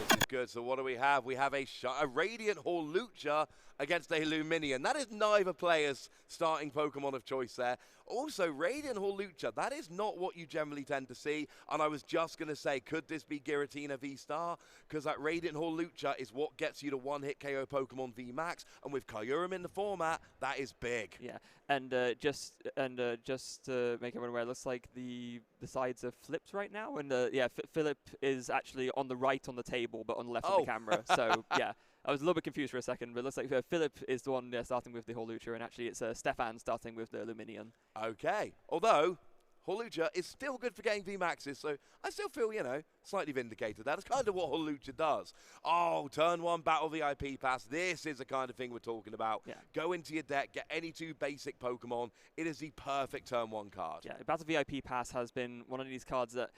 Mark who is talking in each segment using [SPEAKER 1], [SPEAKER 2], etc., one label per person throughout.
[SPEAKER 1] This is good. So what do we have? We have a Radiant Hawlucha against a Luminion. That is neither player's starting Pokemon of choice there. Also, Radiant Hawlucha, that is not what you generally tend to see. And I was just going to say, could this be Giratina VSTAR? Because that Radiant Hawlucha is what gets you to one-hit KO Pokemon VMAX. And with Kyurem in the format, that is big.
[SPEAKER 2] Yeah, and just to make everyone aware, it looks like the sides are flipped right now. And yeah, Phillip is actually on the right on the table, but on the left on the camera. So yeah. I was a little bit confused for a second, but it looks like Phillip is the one starting with the Hawlucha, and actually it's Stephane starting with the Luminion.
[SPEAKER 1] Okay. Although, Hawlucha is still good for getting VMAXs, so I still feel, you know, slightly vindicated. That's kind of what Hawlucha does. Oh, turn 1 Battle VIP Pass. This is the kind of thing we're talking about. Yeah. Go into your deck, get any 2 basic Pokemon. It is the perfect turn 1 card.
[SPEAKER 2] Yeah, Battle VIP Pass has been one of these cards that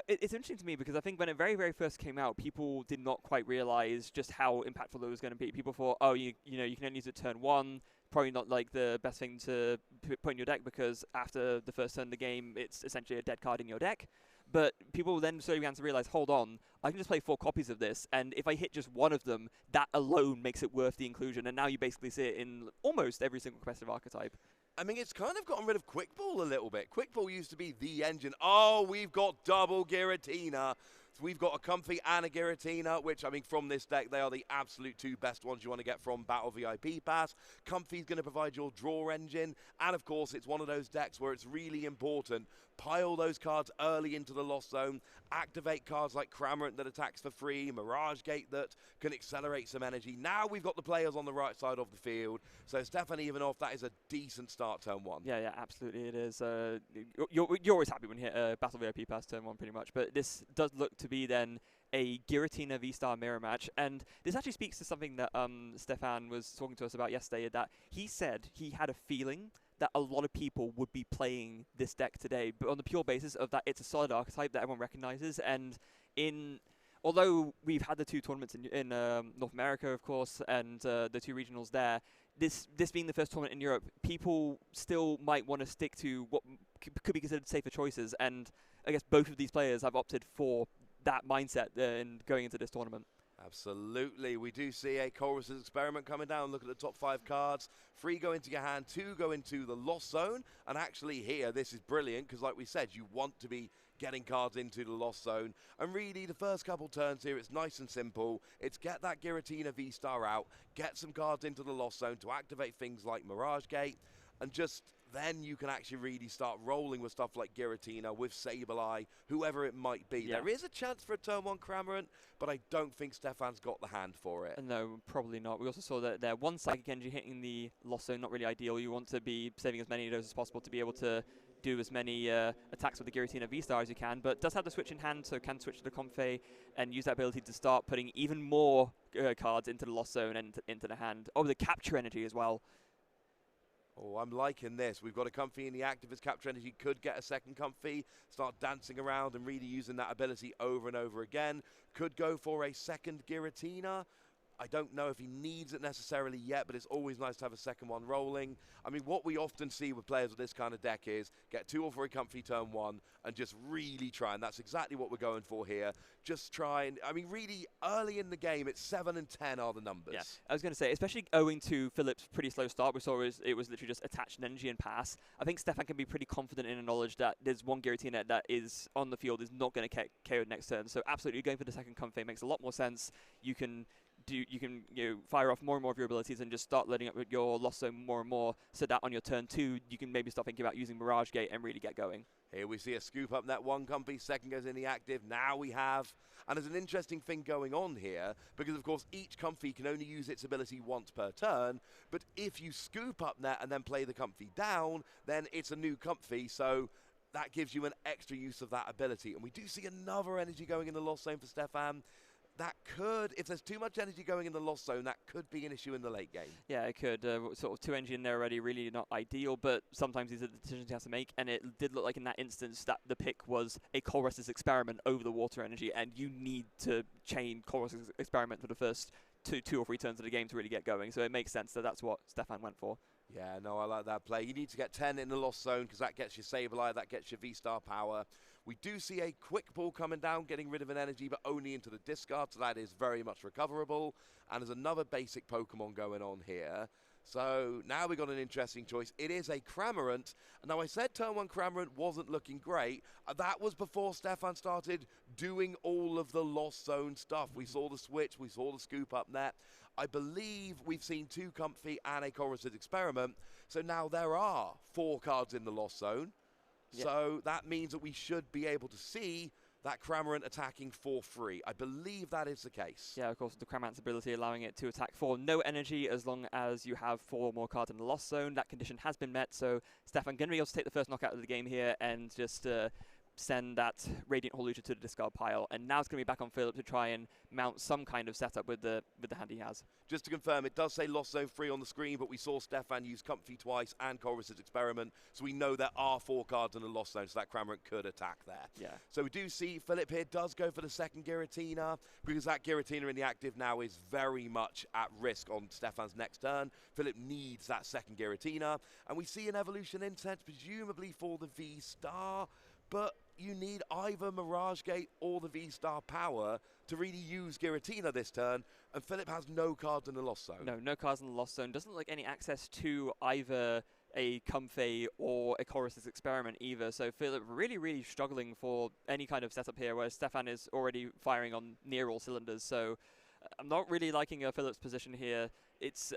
[SPEAKER 2] it's interesting to me because I think when it very, very first came out, people did not quite realize just how impactful it was going to be. People thought, oh, you know, you can only use it turn 1. Probably not like the best thing to put in your deck because after the first turn of the game, it's essentially a dead card in your deck. But people then slowly began to realize, hold on, I can just play 4 copies of this, and if I hit just one of them, that alone makes it worth the inclusion. And now you basically see it in almost every single competitive archetype.
[SPEAKER 1] I mean, it's kind of gotten rid of Quick Ball a little bit. Quick Ball used to be the engine. Oh, we've got double Giratina. So we've got a Comfy and a Giratina, which, I mean, from this deck, they are the absolute 2 best ones you want to get from Battle VIP Pass. Comfy's going to provide your draw engine. And, of course, it's one of those decks where it's really important. Pile those cards early into the Lost Zone. Activate cards like Cramorant that attacks for free. Mirage Gate that can accelerate some energy. Now we've got the players on the right side of the field. So Stephane Ivanoff, that is a decent start turn 1.
[SPEAKER 2] Yeah, absolutely it is. You're always happy when you hit Battle VIP Pass turn 1 pretty much. But this does look to be then a Giratina VSTAR mirror match. And this actually speaks to something that Stephane was talking to us about yesterday, that he said he had a feeling that a lot of people would be playing this deck today, but on the pure basis of that it's a solid archetype that everyone recognizes. And although we've had the 2 tournaments in North America, of course, and the 2 regionals there, this being the first tournament in Europe, people still might want to stick to what could be considered safer choices. And I guess both of these players have opted for that mindset in going into this tournament.
[SPEAKER 1] Absolutely. We do see a Chorus's Experiment coming down. Look at the top 5 cards. 3 go into your hand, 2 go into the Lost Zone. And actually here, this is brilliant because like we said, you want to be getting cards into the Lost Zone. And really, the first couple turns here, it's nice and simple. It's get that Giratina VSTAR out, get some cards into the Lost Zone to activate things like Mirage Gate, and just then you can actually really start rolling with stuff like Giratina, with Sableye, whoever it might be. Yeah. There is a chance for a turn 1 Cramorant, but I don't think Stephane's got the hand for it.
[SPEAKER 2] No, probably not. We also saw that there, 1 Psychic Energy hitting the Lost Zone, not really ideal. You want to be saving as many of those as possible to be able to do as many attacks with the Giratina VSTAR as you can, but does have the switch in hand, so can switch to the Comfey and use that ability to start putting even more cards into the Lost Zone and into the hand. Oh, the Capture Energy as well.
[SPEAKER 1] Oh, I'm liking this. We've got a Comfy in the active as Capture Energy. Could get a second Comfy, start dancing around and really using that ability over and over again. Could go for a second Giratina. I don't know if he needs it necessarily yet, but it's always nice to have a second one rolling. I mean, what we often see with players with this kind of deck is get 2 or 3 Comfy turn 1 and just really try, and that's exactly what we're going for here. Just try and, I mean, really early in the game, it's 7 and 10 are the numbers.
[SPEAKER 2] Yeah, I was going to say, especially owing to Phillip's pretty slow start, we saw it was literally just attach an energy and pass. I think Stephane can be pretty confident in the knowledge that there's 1 Giratina that is on the field, is not going to get KO'd next turn. So absolutely going for the second Comfy makes a lot more sense. You can fire off more and more of your abilities and just start loading up with your Lost Zone more and more, so that on your turn 2 you can maybe start thinking about using Mirage Gate and really get going.
[SPEAKER 1] Here we see a scoop up net 1 Comfy, second goes in the active. Now we have, and there's an interesting thing going on here, because of course each Comfy can only use its ability once per turn, but if you scoop up net and then play the Comfy down, then it's a new Comfy, so that gives you an extra use of that ability. And we do see another energy going in the Lost Zone for Stephane. That could, if there's too much energy going in the Lost Zone, that could be an issue in the late game.
[SPEAKER 2] Yeah, it could. Sort of 2 energy in there already, really not ideal, but sometimes these are the decisions you have to make, and it did look like in that instance that the pick was a Chorus's Experiment over the Water Energy, and you need to chain Chorus's Experiment for the first two or three turns of the game to really get going, so it makes sense that that's what Stephane went for.
[SPEAKER 1] Yeah, no, I like that play. You need to get 10 in the Lost Zone because that gets your Sableye, that gets your VSTAR power. We do see a quick ball coming down, getting rid of an energy, but only into the discard, so that is very much recoverable. And there's another basic Pokemon going on here. So now we got an interesting choice. It is a Cramorant. Now I said turn 1 Cramorant wasn't looking great. That was before Stephane started doing all of the Lost Zone stuff. We saw the switch, we saw the scoop up net. I believe we've seen 2 Comfy and a Chorus's Experiment. So now there are 4 cards in the Lost Zone. Yep. So that means that we should be able to see that Cramorant attacking for free. I believe that is the case.
[SPEAKER 2] Yeah, of course, the Cramorant's ability allowing it to attack for no energy as long as you have 4 more cards in the Lost Zone. That condition has been met, so Stephane going to be able to take the first knockout of the game here and just send that Radiant Hawlucha to the discard pile. And now it's going to be back on Phillip to try and mount some kind of setup with the hand he has.
[SPEAKER 1] Just to confirm, it does say Lost Zone free on the screen, but we saw Stephane use Comfy twice and Chorus's Experiment, so we know there are 4 cards in the Lost Zone, so that Cramorant could attack there.
[SPEAKER 2] Yeah.
[SPEAKER 1] So we do see Phillip here does go for the second Giratina, because that Giratina in the active now is very much at risk on Stephane's next turn. Phillip needs that second Giratina, and we see an Evolution Incense, presumably for the VSTAR, but you need either Mirage Gate or the VSTAR power to really use Giratina this turn, and Phillip has no cards in the Lost Zone.
[SPEAKER 2] No cards in the Lost Zone. Doesn't look like any access to either a Comfey or a Chorus's Experiment either, so Phillip really struggling for any kind of setup here, whereas Stephane is already firing on near all cylinders, so I'm not really liking Phillip's position here.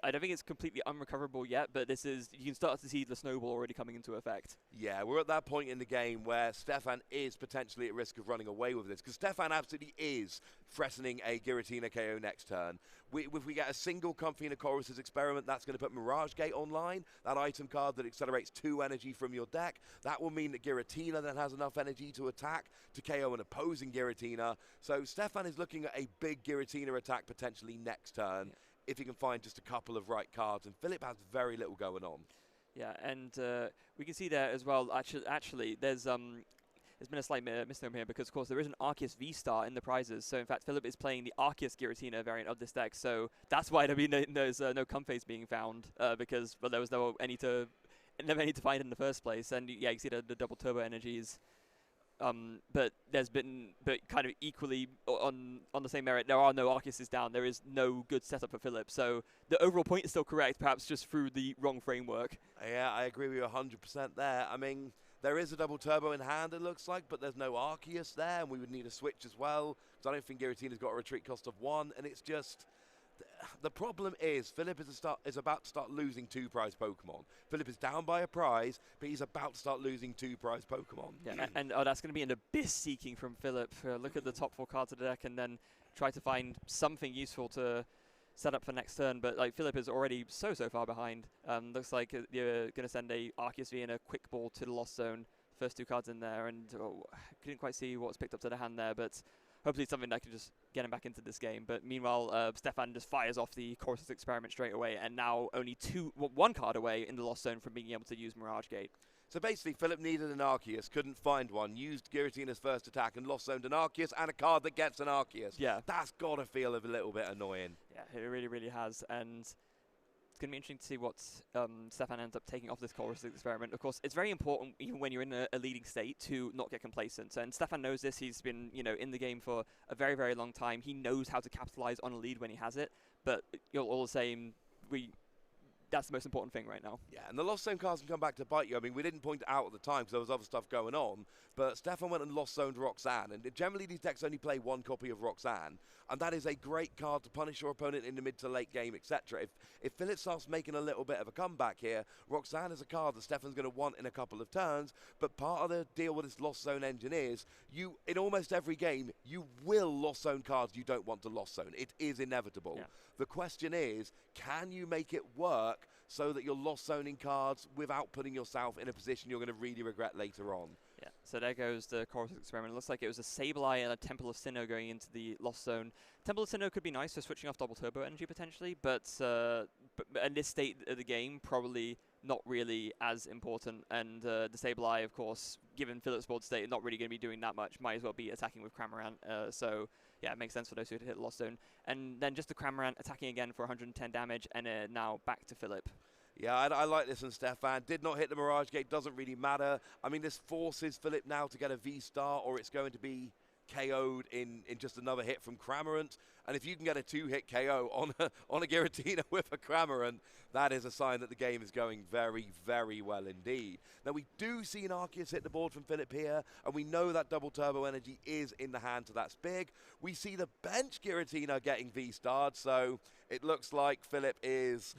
[SPEAKER 2] I don't think it's completely unrecoverable yet, but you can start to see the snowball already coming into effect. Yeah,
[SPEAKER 1] we're at that point in the game where Stephane is potentially at risk of running away with this, because Stephane absolutely is threatening a Giratina KO next turn. If we get a single Comfy and a Chorus's Experiment, that's going to put Mirage Gate online, that item card that accelerates 2 energy from your deck. That will mean that Giratina then has enough energy to attack, to KO an opposing Giratina. So Stephane is looking at a big Giratina attack potentially next turn. Yeah. If he can find just a couple of right cards, and Phillip has very little going on.
[SPEAKER 2] Yeah, and we can see there as well, actually there's been a slight misnomer here, because of course there is an Arceus VSTAR in the prizes, so in fact Phillip is playing the Arceus Giratina variant of this deck, so that's why there's no Comfeys being found, because there was never any to find in the first place, and yeah, you see the double turbo energies. But kind of equally on the same merit, there are no Arceuses down. There is no good setup for Phillip. So the overall point is still correct, perhaps just through the wrong framework.
[SPEAKER 1] Yeah, I agree with you 100% there. I mean, there is a double turbo in hand, it looks like, but there's no Arceus there, and we would need a switch as well, because I don't think Giratina's got a retreat cost of 1, and it's just... The problem is Phillip is about to start losing 2 prize Pokemon. Phillip is down by a prize, but he's about to start losing 2 prize Pokemon.
[SPEAKER 2] Yeah, and that's going to be an abyss seeking from Phillip. Look at the top 4 cards of the deck and then try to find something useful to set up for next turn. But like Phillip is already so far behind. Looks like you're going to send a Arceus V and a Quick Ball to the Lost Zone. First 2 cards in there, and couldn't quite see what's picked up to the hand there, but hopefully it's something that can just get him back into this game. But meanwhile, Stephane just fires off the Chorus's Experiment straight away, and now only 1 card away in the Lost Zone from being able to use Mirage Gate.
[SPEAKER 1] So basically, Phillip needed an Arceus, couldn't find one, used Giratina's first attack and Lost Zoned an Arceus, and a card that gets an Arceus.
[SPEAKER 2] Yeah.
[SPEAKER 1] That's got to feel a little bit annoying.
[SPEAKER 2] Yeah, it really has, and it's going to be interesting to see what Stephane ends up taking off this Chorus's Experiment. Of course, it's very important, even when you're in a leading state, to not get complacent. And Stephane knows this. He's been, in the game for a very long time. He knows how to capitalize on a lead when he has it. But all the same, that's the most important thing right now.
[SPEAKER 1] Yeah, and the Lost Zone cards can come back to bite you. I mean, we didn't point it out at the time because there was other stuff going on, but Stephane went and Lost Zoned Roxanne, and generally these decks only play 1 copy of Roxanne, and that is a great card to punish your opponent in the mid to late game, etc. If Phillip starts making a little bit of a comeback here, Roxanne is a card that Stephane's going to want in a couple of turns, but part of the deal with this Lost Zone engine is, in almost every game, you will Lost Zone cards you don't want to Lost Zone. It is inevitable.
[SPEAKER 2] Yeah.
[SPEAKER 1] The question is, can you make it work so that you're Lost Zoning cards without putting yourself in a position you're going to really regret later on?
[SPEAKER 2] Yeah, so there goes the Chorus's Experiment. It looks like it was a Sableye and a Temple of Sinnoh going into the Lost Zone. Temple of Sinnoh could be nice for switching off double turbo energy potentially, but in this state of the game, probably not really as important. And the Sableye, of course, given Phillip's board state, not really going to be doing that much. Might as well be attacking with Cramorant. So yeah, it makes sense for those who hit Lost Zone. And then just the Cramorant attacking again for 110 damage, and now back to Phillip.
[SPEAKER 1] Yeah, I like this one, Stephane. Did not hit the Mirage Gate, doesn't really matter. I mean, this forces Phillip now to get a V-Star, or it's going to be KO'd in just another hit from Cramorant. And if you can get a 2-hit KO on a Giratina with a Cramorant, that is a sign that the game is going very, very well indeed. Now, we do see an Arceus hit the board from Phillip here, and we know that double turbo energy is in the hand, so that's big. We see the bench Giratina getting V-starred, so it looks like Phillip is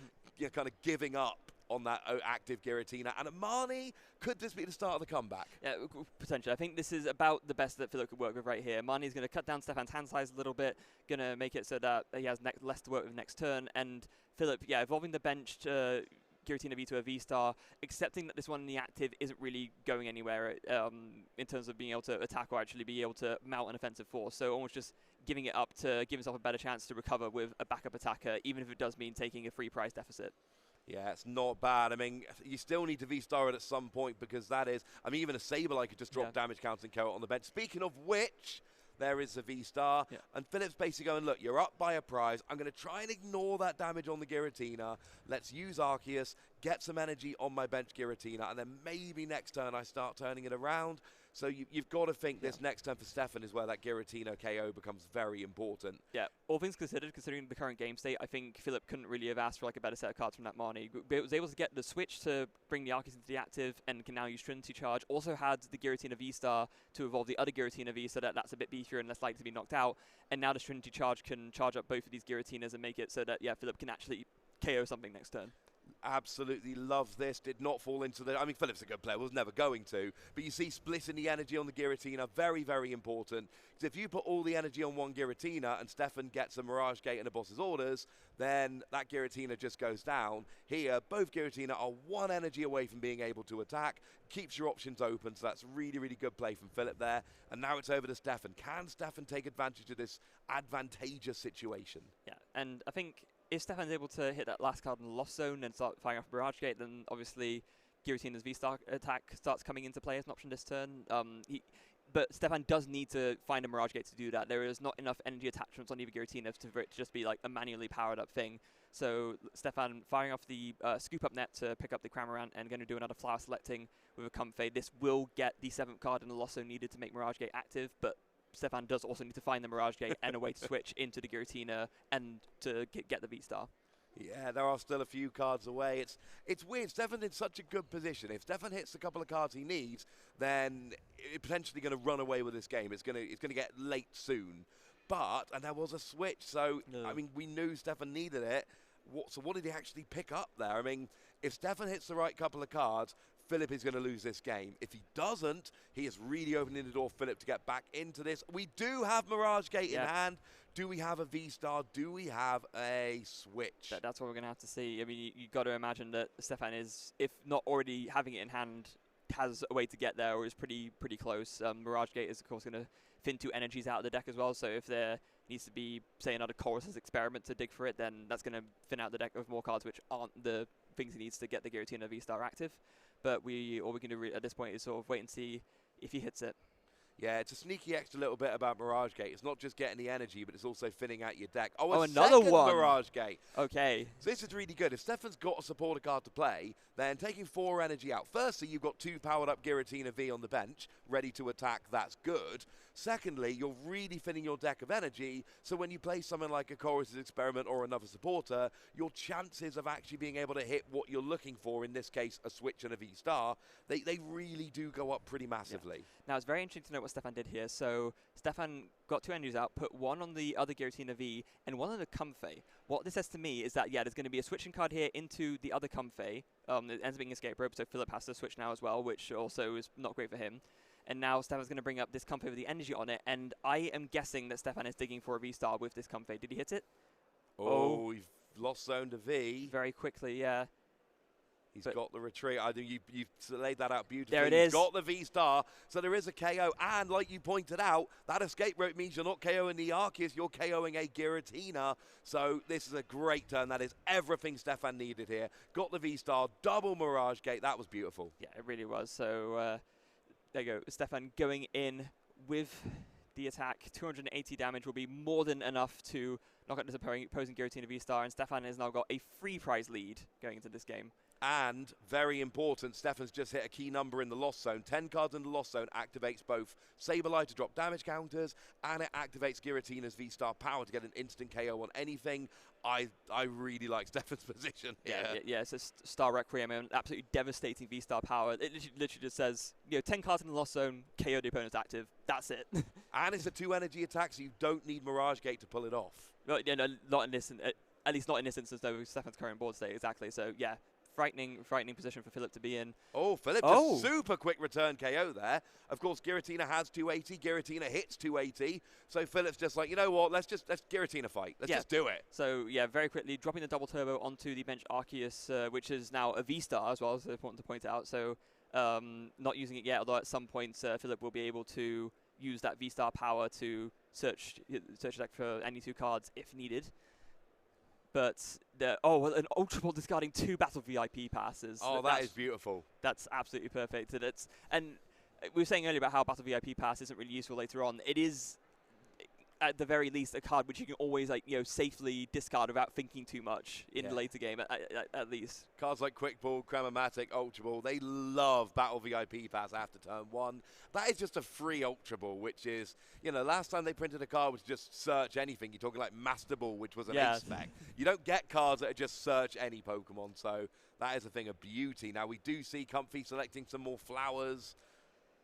[SPEAKER 1] kind of giving up on that active Giratina. And Amani, could this be the start of the comeback?
[SPEAKER 2] Yeah, potentially. I think this is about the best that Phillip could work with right here. Marnie's going to cut down Stephane's hand size a little bit, going to make it so that he has less to work with next turn. And Phillip, yeah, evolving the bench to Giratina V to a V-Star, accepting that this one in the active isn't really going anywhere in terms of being able to attack or actually be able to mount an offensive force. So almost just giving it up to give himself a better chance to recover with a backup attacker, even if it does mean taking a free prize deficit.
[SPEAKER 1] Yeah, it's not bad. I mean, you still need to V-star it at some point because that is, I mean, even a Sableye could just drop damage counting KO on the bench. Speaking of which, there is a V-star. Yeah. And Phillip's basically going, look, you're up by a prize. I'm going to try and ignore that damage on the Giratina. Let's use Arceus, get some energy on my bench Giratina, and then maybe next turn I start turning it around. So you've got to think this next turn for Stephane is where that Giratina KO becomes very important.
[SPEAKER 2] Yeah, all things considered, considering the current game state, I think Phillip couldn't really have asked for like a better set of cards from that Marnie. He was able to get the switch to bring the Arceus into the active and can now use Trinity Charge. Also had the Giratina V-Star to evolve the other Giratina V so that that's a bit beefier and less likely to be knocked out. And now the Trinity Charge can charge up both of these Giratinas and make it so that, yeah, Phillip can actually KO something next turn.
[SPEAKER 1] Absolutely love this. Did not fall into the... I mean, Phillip's a good player. Was never going to. But you see splitting the energy on the Giratina. Very, very important. Because if you put all the energy on one Giratina and Stephane gets a Mirage Gate and a boss's orders, then that Giratina just goes down. Here, both Giratina are one energy away from being able to attack. Keeps your options open. So that's really, really good play from Phillip there. And now it's over to Stephane. Can Stephane take advantage of this advantageous situation?
[SPEAKER 2] Yeah, and I think... if Stephane's able to hit that last card in the Lost Zone and start firing off Mirage Gate, then obviously Giratina's V-Star attack starts coming into play as an option this turn. But Stephane does need to find a Mirage Gate to do that. There is not enough energy attachments on either Giratina for it to just be like a manually powered up thing. So Stephane firing off the Scoop Up Net to pick up the Cramorant and going to do another Flower Selecting with a Comfey. This will get the 7th card in the Lost Zone needed to make Mirage Gate active, but Stephane does also need to find the Mirage Gate and a way to switch into the Giratina and to get the V-Star.
[SPEAKER 1] Yeah, there are still a few cards away. It's weird. Stephane's in such a good position. If Stephane hits a couple of cards he needs, then it's potentially going to run away with this game. It's going to get late soon. But, and there was a switch, so, I mean, we knew Stephane needed it. So what did he actually pick up there? I mean, if Stephane hits the right couple of cards, Phillip is going to lose this game. If he doesn't, he is really opening the door for Phillip to get back into this. We do have Mirage Gate in hand. Do we have a V-Star? Do we have a switch?
[SPEAKER 2] That's what we're going to have to see. I mean, you got to imagine that Stephane is, if not already having it in hand, has a way to get there or is pretty close. Mirage Gate is, of course, going to thin 2 energies out of the deck as well. So if there needs to be, say, another Chorus's Experiment to dig for it, then that's going to thin out the deck of more cards which aren't the things he needs to get the Giratina V-Star active. But all we can do at this point is sort of wait and see if he hits it.
[SPEAKER 1] Yeah, it's a sneaky extra little bit about Mirage Gate. It's not just getting the energy, but it's also thinning out your deck. Oh,
[SPEAKER 2] another one!
[SPEAKER 1] Mirage Gate.
[SPEAKER 2] Okay.
[SPEAKER 1] So this is really good. If Stephane's got a supporter card to play, then taking 4 energy out. Firstly, you've got 2 powered up Giratina V on the bench, ready to attack. That's good. Secondly, you're really thinning your deck of energy, so when you play something like a Chorus's Experiment or another supporter, your chances of actually being able to hit what you're looking for, in this case, a switch and a V-Star, they really do go up pretty massively.
[SPEAKER 2] Yeah. Now, it's very interesting to know what Stephane did here. So Stephane got 2 energies out, put 1 on the other Giratina V and 1 on the Comfey. What this says to me is that, yeah, there's going to be a switching card here into the other Comfey. It ends up being Escape Rope, so Phillip has to switch now as well, which also is not great for him. And now Stephane's going to bring up this Comfey with the energy on it, and I am guessing that Stephane is digging for a V-Star with this Comfey. Did he hit it?
[SPEAKER 1] Oh, we've lost zone to V.
[SPEAKER 2] Very quickly, yeah.
[SPEAKER 1] He's got the retreat. I think you've laid that out beautifully.
[SPEAKER 2] There it is.
[SPEAKER 1] He's got the V-Star, so there is a KO. And like you pointed out, that Escape Rope means you're not KOing the Arceus, you're KOing a Giratina. So this is a great turn. That is everything Stephane needed here. Got the V-Star, double Mirage Gate. That was beautiful.
[SPEAKER 2] Yeah, it really was. So there you go. Stephane going in with the attack. 280 damage will be more than enough to knock out this opposing Giratina V-Star. And Stephane has now got a free prize lead going into this game.
[SPEAKER 1] And, very important, Stephane's just hit a key number in the Lost Zone. 10 cards in the Lost Zone activates both Sableye to drop damage counters, and it activates Giratina's V-Star power to get an instant KO on anything. I really like Stephane's position here.
[SPEAKER 2] Yeah, it's a Star Requiem, an absolutely devastating V-Star power. It literally just says, 10 cards in the Lost Zone, KO the opponent's active. That's it.
[SPEAKER 1] And it's a 2 energy attack, so you don't need Mirage Gate to pull it off.
[SPEAKER 2] Well, no, not in this, at least not in this instance, though, with Stephane's current board state, exactly. So, yeah. Frightening position for Phillip to be in.
[SPEAKER 1] Oh, Phillip just super quick return KO there. Of course, Giratina has 280. Giratina hits 280. So Phillip's just like, you know what? Let's Giratina fight. Let's just do it.
[SPEAKER 2] So yeah, very quickly dropping the double turbo onto the bench Arceus, which is now a V-Star as well. So important to point out. So not using it yet, although at some point Phillip will be able to use that V-Star power to search deck for any 2 cards if needed. But an Ultra Ball discarding 2 Battle VIP passes.
[SPEAKER 1] Oh, that is beautiful.
[SPEAKER 2] That's absolutely perfect. And we were saying earlier about how Battle VIP pass isn't really useful later on. It is, at the very least, a card which you can always safely discard without thinking too much in the later game, at least. Cards
[SPEAKER 1] like Quick Ball, Cramomatic, Ultra Ball, they love Battle VIP pass after turn 1. That is just a free Ultra Ball, which is, last time they printed a card was just search anything. You're talking like Master Ball, which was an ace spec. You don't get cards that are just search any Pokemon, so that is a thing of beauty. Now, we do see Comfy selecting some more flowers.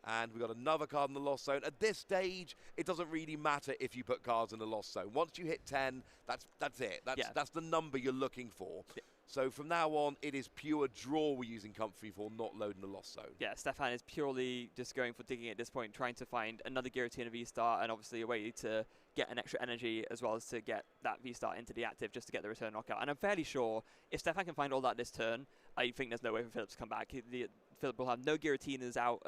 [SPEAKER 1] And we've got another card in the Lost Zone. At this stage, it doesn't really matter if you put cards in the Lost Zone. Once you hit 10, that's it. That's the number you're looking for. Yeah. So from now on, it is pure draw we're using Comfy for, not loading the Lost Zone.
[SPEAKER 2] Yeah, Stephane is purely just going for digging at this point, trying to find another Giratina V-Star, and obviously a way to get an extra energy as well as to get that V-Star into the active just to get the return knockout. And I'm fairly sure if Stephane can find all that this turn, I think there's no way for Phillip to come back. Phillip will have no Giratinas out,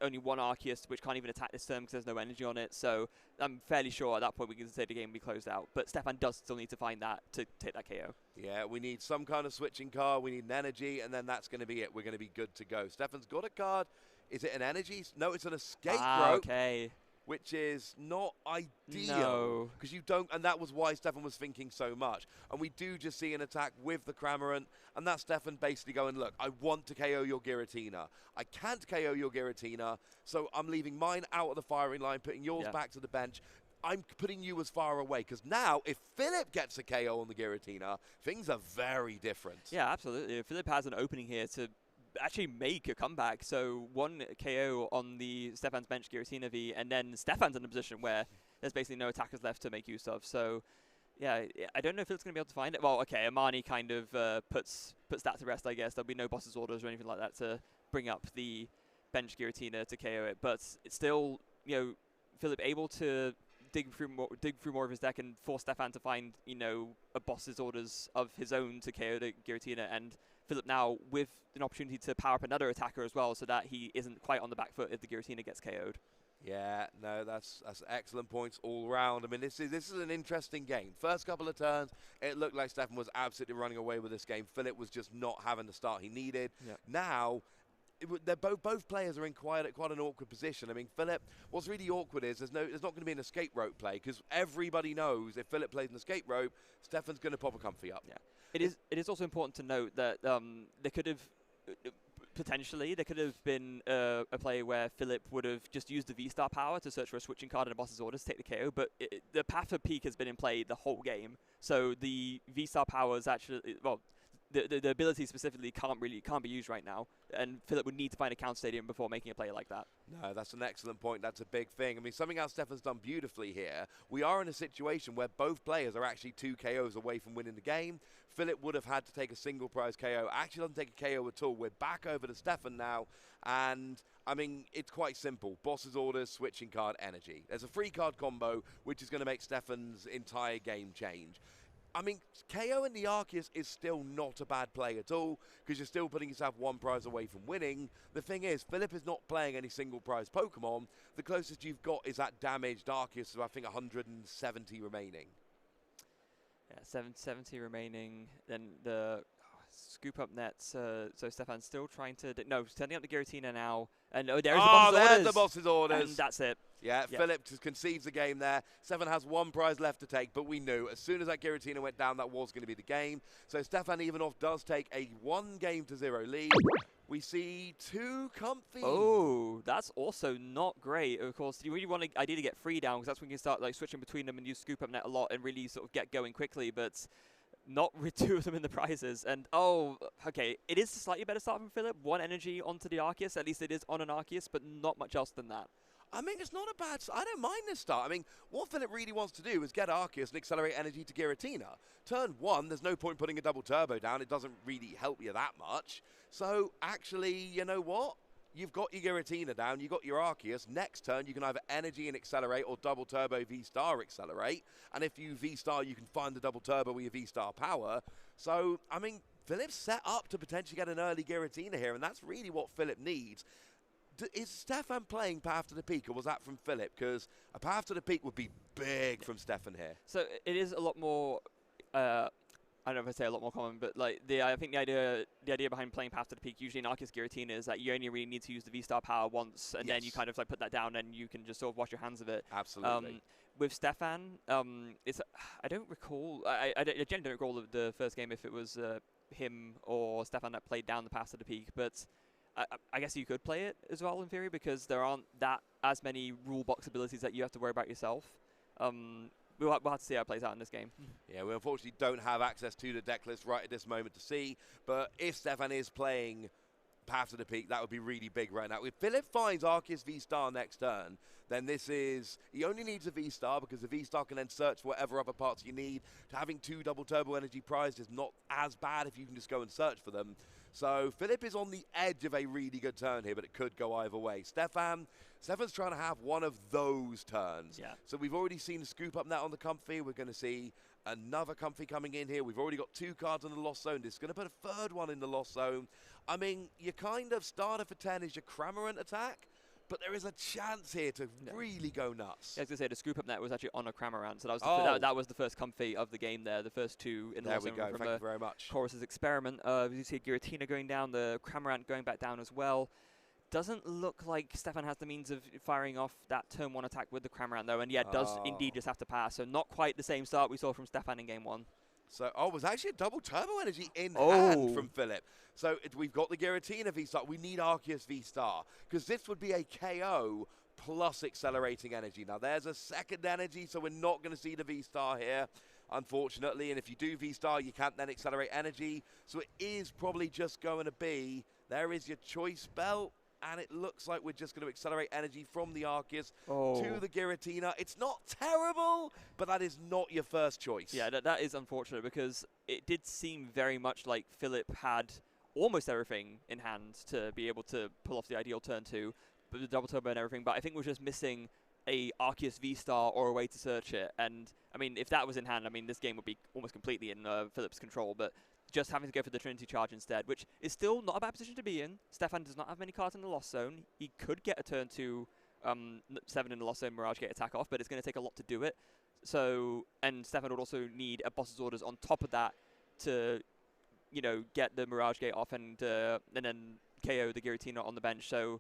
[SPEAKER 2] only 1 Arceus, which can't even attack this turn because there's no energy on it. So I'm fairly sure at that point we can say the game will be closed out. But Stephane does still need to find that to take that KO.
[SPEAKER 1] Yeah, we need some kind of switching card. We need an energy, and then that's going to be it. We're going to be good to go. Stephane's got a card. Is it an energy? No, it's an escape rope.
[SPEAKER 2] Okay.
[SPEAKER 1] Which is not ideal because you don't, and that was why Stephane was thinking so much. And we do just see an attack with the Cramorant, and that's Stephane basically going, look, I want to KO your Giratina. I can't KO your Giratina, so I'm leaving mine out of the firing line, putting yours back to the bench. I'm putting you as far away because now if Phillip gets a KO on the Giratina, things are very different.
[SPEAKER 2] Yeah, absolutely. Phillip has an opening here to actually make a comeback. So 1 KO on the Stephane's bench Giratina V, and then Stephane's in a position where there's basically no attackers left to make use of. So yeah, I don't know if Philip's going to be able to find it. Well, okay, Amani kind of puts that to rest, I guess. There'll be no boss's orders or anything like that to bring up the bench Giratina to KO it. But it's still, Phillip able to dig through more of his deck and force Stephane to find, a boss's orders of his own to KO the Giratina. And Phillip now with an opportunity to power up another attacker as well so that he isn't quite on the back foot if the Giratina gets KO'd.
[SPEAKER 1] Yeah, no, that's excellent points all round. I mean, this is an interesting game. First couple of turns, it looked like Stephane was absolutely running away with this game. Phillip was just not having the start he needed. Yep. Now, they're both players are in quite an awkward position. I mean, Phillip, what's really awkward is there's not going to be an escape rope play because everybody knows if Phillip plays an escape rope, Stephane's going to pop a Comfy up.
[SPEAKER 2] Yeah. It is also important to note that there could have been a play where Phillip would have just used the V-Star power to search for a switching card and a boss's orders to take the KO, but the path for peak has been in play the whole game. So the V-Star power is actually, well, the ability specifically can't be used right now, and Phillip would need to find a counter stadium before making a play like that.
[SPEAKER 1] No, that's an excellent point. That's a big thing. I mean, something else Stephane's done beautifully here. We are in a situation where both players are actually 2 KOs away from winning the game. Phillip would have had to take a single prize KO. Actually doesn't take a KO at all. We're back over to Stephane now, and I mean, it's quite simple. Boss's orders, switching card, energy. There's a 3-card combo, which is going to make Stephane's entire game change. I mean, KO in the Arceus is still not a bad play at all because you're still putting yourself 1 prize away from winning. The thing is, Phillip is not playing any single prize Pokemon. The closest you've got is that damaged Arceus of, I think, 170 remaining.
[SPEAKER 2] Yeah, 70 remaining. Then the scoop up nets. So Stephane's still trying to... No, sending up the Giratina now. And there's the boss's orders.
[SPEAKER 1] The boss's orders.
[SPEAKER 2] And that's it.
[SPEAKER 1] Yeah, Phillip just conceives the game there. Stephane has one prize left to take, but we knew as soon as that Giratina went down, that was going to be the game. So Stephane Ivanoff does take a 1-game-0 lead. We see 2 comfy.
[SPEAKER 2] Oh, that's also not great. Of course, you really want to ideally get 3 down, because that's when you can start like switching between them and use scoop up net a lot and really sort of get going quickly. But not with 2 of them in the prizes. And oh, okay, it is a slightly better start from Phillip. 1 energy onto the Arceus. At least it is on an Arceus, but not much else than that.
[SPEAKER 1] I mean, it's not a bad... I don't mind this start. I mean, what Phillip really wants to do is get Arceus and accelerate energy to Giratina. Turn 1, there's no point putting a double turbo down. It doesn't really help you that much. So, actually, you know what? You've got your Giratina down, you've got your Arceus. Next turn, you can either energy and accelerate or double turbo VSTAR accelerate. And if you VSTAR, you can find the double turbo with your VSTAR power. So, I mean, Phillip's set up to potentially get an early Giratina here, and that's really what Phillip needs. Is Stephane playing Path to the Peak, or was that from Phillip? Because a Path to the Peak would be big from Stephane here.
[SPEAKER 2] So it is a lot more, I don't know if I say a lot more common, but like I think the idea behind playing Path to the Peak, usually in Arceus Giratina, is that you only really need to use the VSTAR power once, and then you kind of like put that down, and you can just sort of wash your hands of it.
[SPEAKER 1] Absolutely.
[SPEAKER 2] With Stephane, I don't recall. I generally don't recall the first game if it was him or Stephane that played down the Path to the Peak, but I guess you could play it as well in theory, because there aren't as many rule box abilities that you have to worry about yourself. We'll have to see how it plays out in this game.
[SPEAKER 1] Yeah, we unfortunately don't have access to the deck list right at this moment to see, but if Stephane is playing Path to the Peak, that would be really big right now. If Phillip finds Arceus VSTAR next turn, then he only needs a VSTAR, because the VSTAR can then search for whatever other parts you need. Having 2 double turbo energy prized is not as bad if you can just go and search for them. So Phillip is on the edge of a really good turn here, but it could go either way. Stephane's trying to have one of those turns.
[SPEAKER 2] Yeah.
[SPEAKER 1] So we've already seen a scoop up net on the comfy. We're going to see another comfy coming in here. We've already got 2 cards in the lost zone. This is going to put a 3rd one in the lost zone. I mean, your kind of starter for 10 is your Cramorant attack, but there is a chance here to really go nuts.
[SPEAKER 2] Yeah, I was going to say, the scoop up net was actually on a Cramorant, so that was the first comfy of the game there, the first 2 in the lost zone.
[SPEAKER 1] There we go, thank you very much.
[SPEAKER 2] Chorus's experiment. You see Giratina going down, the Cramorant going back down as well. Doesn't look like Stephane has the means of firing off that turn 1 attack with the Cramorant, though, and does indeed just have to pass. So not quite the same start we saw from Stephane in game 1.
[SPEAKER 1] So, it was actually a double turbo energy in hand from Phillip. So we've got the Giratina V-Star. We need Arceus V-Star, because this would be a KO plus accelerating energy. Now, there's a 2nd energy, so we're not going to see the V-Star here, unfortunately. And if you do V-Star, you can't then accelerate energy. So it is probably just going to be, there is your choice belt. And it looks like we're just going to accelerate energy from the Arceus to the Giratina. It's not terrible, but that is not your first choice.
[SPEAKER 2] Yeah, that is unfortunate, because it did seem very much like Phillip had almost everything in hand to be able to pull off the ideal turn 2, but the double turbo and everything. But I think we're just missing a Arceus V-Star or a way to search it. And, I mean, if that was in hand, I mean, this game would be almost completely in Phillip's control. But just having to go for the Trinity Charge instead, which is still not a bad position to be in. Stephane does not have many cards in the Lost Zone. He could get a turn 2 7 in the Lost Zone Mirage Gate attack off, but it's going to take a lot to do it. So, and Stephane would also need a Boss's Orders on top of that to, get the Mirage Gate off and then KO the Giratina on the bench. So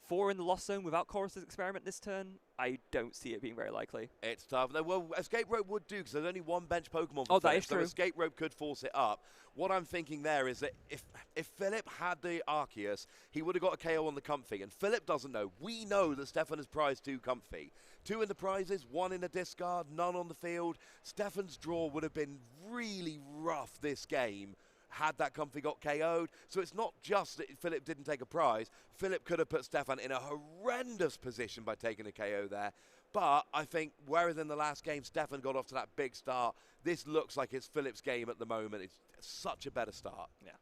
[SPEAKER 2] 4 in the Lost Zone without Chorus's experiment this turn, I don't see it being very likely.
[SPEAKER 1] It's tough. Well, Escape Rope would do, because there's only 1 bench Pokemon for Phillip,
[SPEAKER 2] that is true.
[SPEAKER 1] So Escape Rope could force it up. What I'm thinking there is that if Phillip had the Arceus, he would have got a KO on the Comfy, and Phillip doesn't know. We know that Stephane has prized 2 Comfy. 2 in the prizes, 1 in the discard, none on the field. Stephane's draw would have been really rough this game had that Comfy got KO'd. So it's not just that Phillip didn't take a prize. Phillip could have put Stephane in a horrendous position by taking a KO there. But I think, whereas in the last game, Stephane got off to that big start, this looks like it's Phillip's game at the moment. It's such a better start.
[SPEAKER 2] Yeah.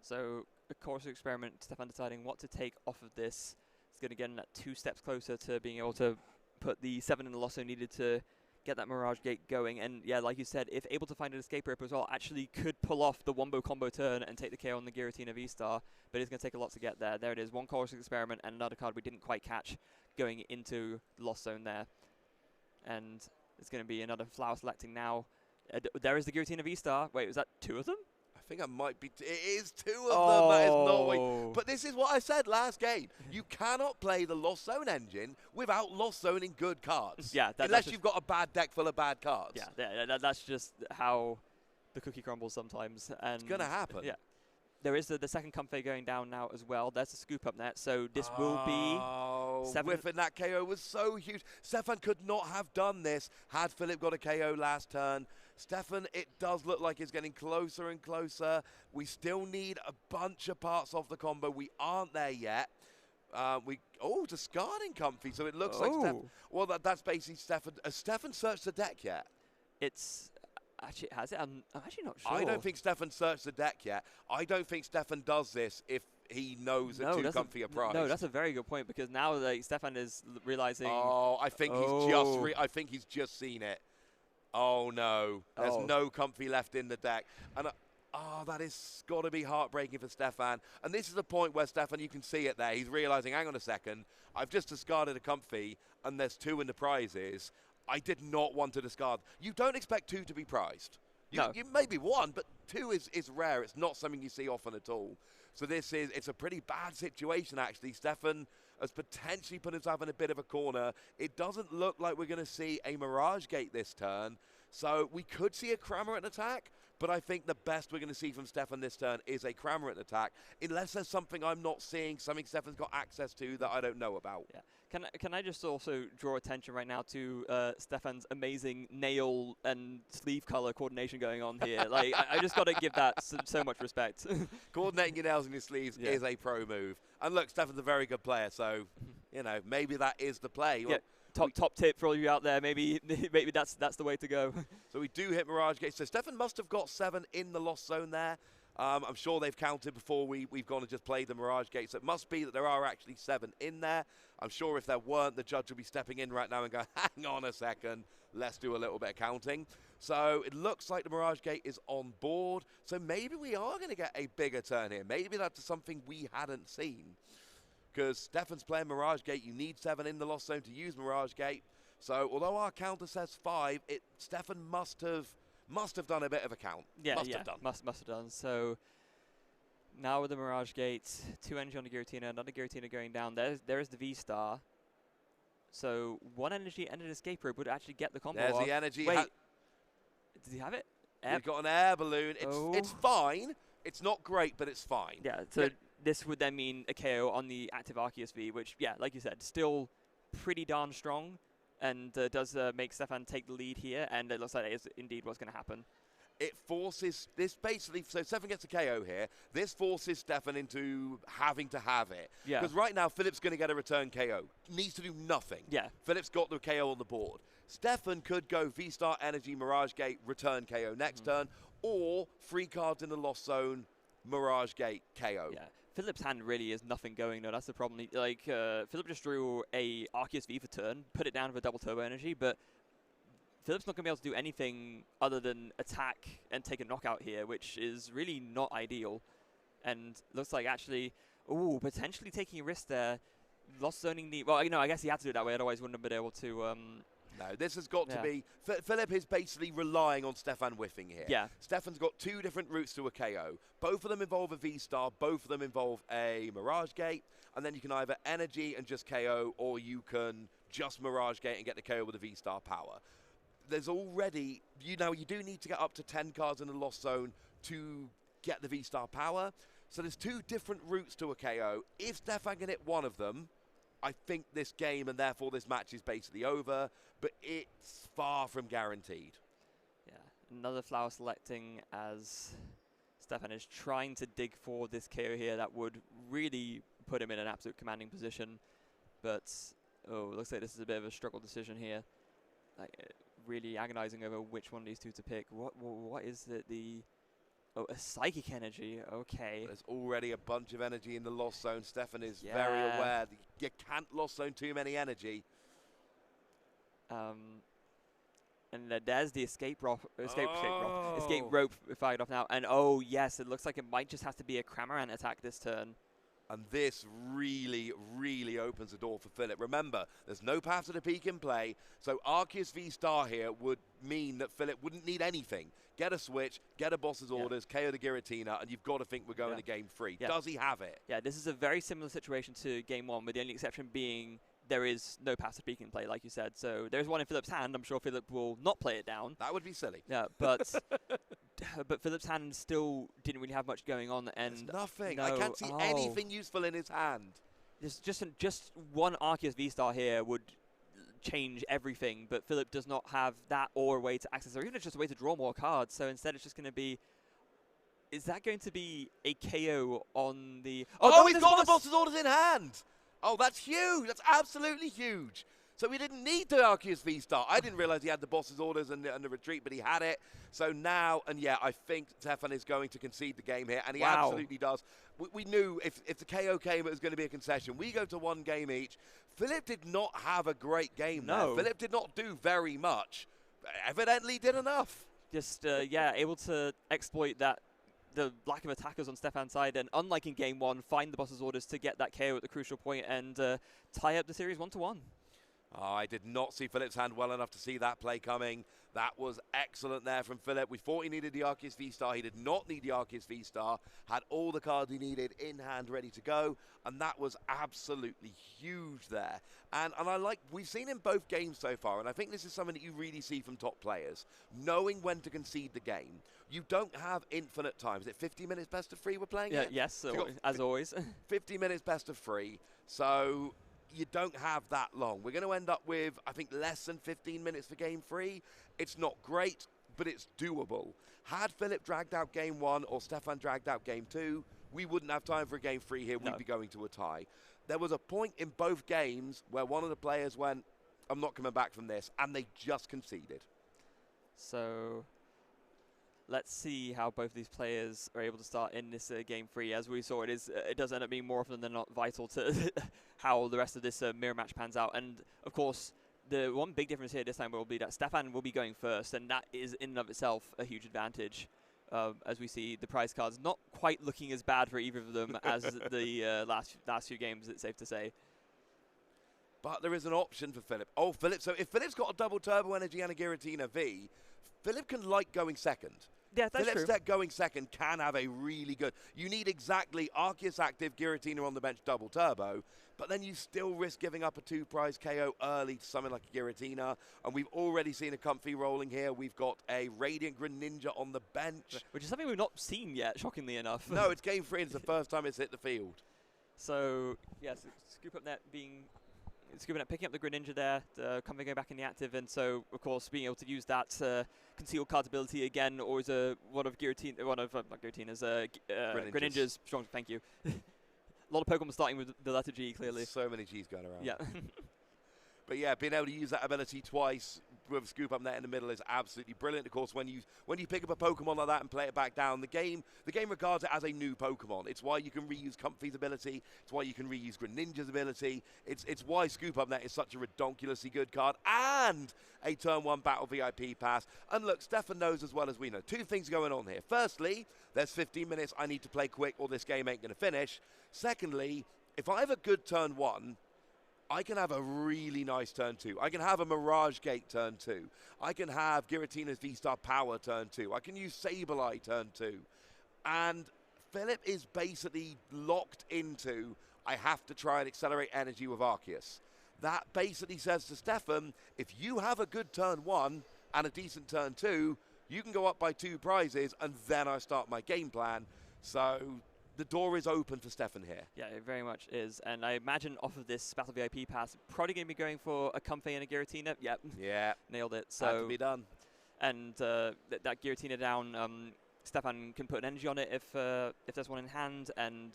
[SPEAKER 2] So, of course, experiment, Stephane deciding what to take off of this. It's going to get him that 2 steps closer to being able to put the 7 in the Losso needed to get that Mirage Gate going. And yeah, like you said, if able to find an escape rope as well, actually could pull off the Wombo combo turn and take the KO on the Giratina V-Star, but it's going to take a lot to get there. There it is, 1 Chorus Experiment and another card we didn't quite catch going into the Lost Zone there. And it's going to be another Flower selecting now. There is the Giratina V-Star. Wait, was that 2 of them?
[SPEAKER 1] think that might be. It is 2 of them. That is not what.
[SPEAKER 2] Oh.
[SPEAKER 1] But this is what I said last game. You cannot play the Lost Zone engine without Lost Zoning good cards.
[SPEAKER 2] Yeah,
[SPEAKER 1] unless you've got a bad deck full of bad cards.
[SPEAKER 2] Yeah, that's just how the cookie crumbles sometimes. And
[SPEAKER 1] It's gonna happen.
[SPEAKER 2] Yeah. There is the second comfy going down now as well. There's a scoop up net, so this will be 7.
[SPEAKER 1] Whiffing that KO was so huge. Stephane could not have done this had Phillip got a KO last turn. Stephane, it does look like it's getting closer and closer. We still need a bunch of parts of the combo. We aren't there yet. Discarding comfy, so it looks like Stephane. Well, that's basically Stephane. Has Stephane searched the deck yet?
[SPEAKER 2] It's actually, has it? I'm actually not sure.
[SPEAKER 1] I don't think Stephane searched the deck yet. I don't think Stephane does this if he knows that 2 comfy are prized.
[SPEAKER 2] No, that's a very good point, because now Stephane is realizing.
[SPEAKER 1] Oh, I think he's just seen it. Oh no, there's no comfy left in the deck, and that is got to be heartbreaking for Stephane. And this is the point where Stephane, you can see it there. He's realizing, hang on a second, I've just discarded a comfy, and there's 2 in the prizes. I did not want to discard. You don't expect 2 to be prized. You maybe 1, but 2 is rare. It's not something you see often at all. So it's a pretty bad situation, actually. Stephane has potentially put himself in a bit of a corner. It doesn't look like we're going to see a Mirage Gate this turn. So we could see a Cramorant attack, but I think the best we're going to see from Stephane this turn is a Cramorant attack, unless there's something I'm not seeing, something Stephane's got access to that I don't know about.
[SPEAKER 2] Yeah. Can I just also draw attention right now to Stephane's amazing nail and sleeve color coordination going on here? Like, I just got to give that so much respect.
[SPEAKER 1] Coordinating your nails and your sleeves is a pro move. And look, Stephane's a very good player, so, maybe that is the play.
[SPEAKER 2] Yeah. Top tip for all of you out there, maybe that's the way to go.
[SPEAKER 1] So we do hit Mirage Gate. So Stephane must have got 7 in the Lost Zone there. I'm sure they've counted before we've gone and just played the Mirage Gate. So it must be that there are actually 7 in there. I'm sure if there weren't, the judge would be stepping in right now and going, hang on a second, let's do a little bit of counting. So it looks like the Mirage Gate is on board. So maybe we are going to get a bigger turn here. Maybe that's something we hadn't seen. Because Stephane's playing Mirage Gate, you need 7 in the Lost Zone to use Mirage Gate. So although our counter says 5, Stephane must have done a bit of a count.
[SPEAKER 2] Must have done. So now with the Mirage Gate, 2 energy on the Giratina, another Giratina going down. There is the VSTAR. So 1 energy and an escape rope would actually get the combo
[SPEAKER 1] There's
[SPEAKER 2] off.
[SPEAKER 1] the energy.
[SPEAKER 2] Wait, does he have it?
[SPEAKER 1] He's got an air balloon. It's fine. It's not great, but it's fine.
[SPEAKER 2] Yeah, so this would then mean a KO on the active Arceus V, which, like you said, still pretty darn strong, and does make Stephane take the lead here, and it looks like that is indeed what's going to happen.
[SPEAKER 1] It forces this basically, so Stephane gets a KO here. This forces Stephane into having to have it.
[SPEAKER 2] Yeah.
[SPEAKER 1] Because right now, Phillip's going to get a return KO. Needs to do nothing.
[SPEAKER 2] Yeah.
[SPEAKER 1] Phillip's got the KO on the board. Stephane could go V-Star Energy, Mirage Gate, return KO next turn, or 3 cards in the Lost Zone, Mirage Gate, KO.
[SPEAKER 2] Yeah. Phillip's hand really is nothing going, though. That's the problem. Phillip just drew a Arceus V for turn, put it down for double turbo energy, but Phillip's not going to be able to do anything other than attack and take a knockout here, which is really not ideal. And looks like actually, potentially taking a risk there. Lost zoning the... Well, I guess he had to do it that way, otherwise wouldn't have been able to...
[SPEAKER 1] No, this has got to be... Phillip is basically relying on Stephane whiffing here.
[SPEAKER 2] Yeah.
[SPEAKER 1] Stephane's got 2 different routes to a KO. Both of them involve a V-Star. Both of them involve a Mirage Gate. And then you can either energy and just KO, or you can just Mirage Gate and get the KO with a V-Star power. There's already... You do need to get up to 10 cards in the Lost Zone to get the V-Star power. So there's 2 different routes to a KO. If Stephane can hit one of them, I think this game and therefore this match is basically over, but it's far from guaranteed.
[SPEAKER 2] Yeah, another flower selecting as Stephane is trying to dig for this KO here that would really put him in an absolute commanding position. But, looks like this is a bit of a struggle decision here. Really agonizing over which one of these 2 to pick. What is the a psychic energy. Okay.
[SPEAKER 1] There's already a bunch of energy in the Lost Zone. Stephane is very aware that you can't Lost Zone too many energy.
[SPEAKER 2] And there's the escape rope fired off now. And yes, it looks like it might just have to be a Cramorant attack this turn.
[SPEAKER 1] And this really, really opens the door for Phillip. Remember, there's no path to the peak in play, so Arceus VSTAR here would mean that Phillip wouldn't need anything. Get a switch, get a boss's orders, KO the Giratina, and you've got to think we're going to game 3. Does he have it?
[SPEAKER 2] Yeah, this is a very similar situation to game 1, with the only exception being there is no path to peak in play, like you said. So there's one in Philip's hand. I'm sure Phillip will not play it down.
[SPEAKER 1] That would be silly.
[SPEAKER 2] Yeah, but but Philip's hand still didn't really have much going on, and
[SPEAKER 1] there's nothing.
[SPEAKER 2] No,
[SPEAKER 1] I can't see anything useful in his hand.
[SPEAKER 2] Just one Arceus V-Star here would change everything, but Phillip does not have that or a way to access, or even just a way to draw more cards. So instead, it's just going to be. Is that going to be a KO on the?
[SPEAKER 1] Oh, he's got the boss's orders in hand. Oh, that's huge. That's absolutely huge. So we didn't need the Arceus V-Star. I didn't realize he had the boss's orders and the retreat, but he had it. So now, and yeah, I think Stephane is going to concede the game here, and he absolutely does. We knew if the KO came, it was going to be a concession. We go to 1 game each. Phillip did not have a great game there. Phillip did not do very much. Evidently did enough.
[SPEAKER 2] Just, yeah, able to exploit that. The lack of attackers on Stephane's side, and unlike in game 1, find the boss's orders to get that KO at the crucial point and tie up the series 1-1.
[SPEAKER 1] Oh, I did not see Phillip's hand well enough to see that play coming. That was excellent there from Phillip. We thought he needed the Arceus V-Star. He did not need the Arceus V-Star. Had all the cards he needed in hand ready to go, and that was absolutely huge there. And I like, we've seen in both games so far, and I think this is something that you really see from top players, knowing when to concede the game. You don't have infinite time. Is it 50 minutes best of 3 we're playing?
[SPEAKER 2] Yeah, yes, as always.
[SPEAKER 1] 50 minutes best of 3. So you don't have that long. We're going to end up with, I think, less than 15 minutes for game 3. It's not great, but it's doable. Had Phillip dragged out game 1 or Stephane dragged out game 2, we wouldn't have time for a game 3 here. We'd be going to a tie. There was a point in both games where one of the players went, I'm not coming back from this, and they just conceded.
[SPEAKER 2] So let's see how both these players are able to start in this game 3. As we saw, it does end up being more often than not vital to how the rest of this mirror match pans out. And of course, the one big difference here this time will be that Stephane will be going first, and that is in and of itself a huge advantage. As we see the prize cards not quite looking as bad for either of them as the last few games, it's safe to say.
[SPEAKER 1] But there is an option for Phillip. Oh, Phillip. So if Phillip's got a double turbo energy and a Giratina V, Phillip can like going second.
[SPEAKER 2] Yeah, that's
[SPEAKER 1] Phillip's
[SPEAKER 2] true.
[SPEAKER 1] deck going second can have a really good. You need exactly Arceus active, Giratina on the bench, double turbo, but then you still risk giving up a 2-prize KO early to something like a Giratina. And we've already seen a comfy rolling here. We've got a Radiant Greninja on the bench,
[SPEAKER 2] which is something we've not seen yet, shockingly enough.
[SPEAKER 1] No, it's game 3 and it's the first time it's hit the field.
[SPEAKER 2] So yes, scoop up net picking up the Greninja there, coming back in the active, and so of course being able to use that concealed cards ability again, or as one of Giratina's Greninja's strong. Thank you. A lot of Pokemon starting with the letter G, clearly.
[SPEAKER 1] So many G's going around.
[SPEAKER 2] Yeah.
[SPEAKER 1] But yeah, being able to use that ability twice with a scoop up net in the middle is absolutely brilliant. Of course, when you pick up a Pokemon like that and play it back down, the game regards it as a new Pokemon. It's why you can reuse Comfy's ability. It's why you can reuse Greninja's ability. It's why scoop up net is such a redonkulously good card and a turn 1 battle VIP pass. And look, Stephane knows as well as we know. 2 things going on here. Firstly, there's 15 minutes I need to play quick or this game ain't going to finish. Secondly, if I have a good turn 1, I can have a really nice turn 2. I can have a Mirage Gate turn 2. I can have Giratina's V-Star Power turn 2. I can use Sableye turn 2. And Phillip is basically locked into, I have to try and accelerate energy with Arceus. That basically says to Stephane, if you have a good turn 1 and a decent turn 2, you can go up by 2 prizes, and then I start my game plan. So the door is open for Stephane here.
[SPEAKER 2] Yeah, it very much is. And I imagine off of this Battle VIP pass, probably going to be going for a Comfy and a Giratina. Yep. Yeah. Nailed it. So
[SPEAKER 1] had to be done.
[SPEAKER 2] And that Giratina down, Stephane can put an energy on it if there's one in hand, and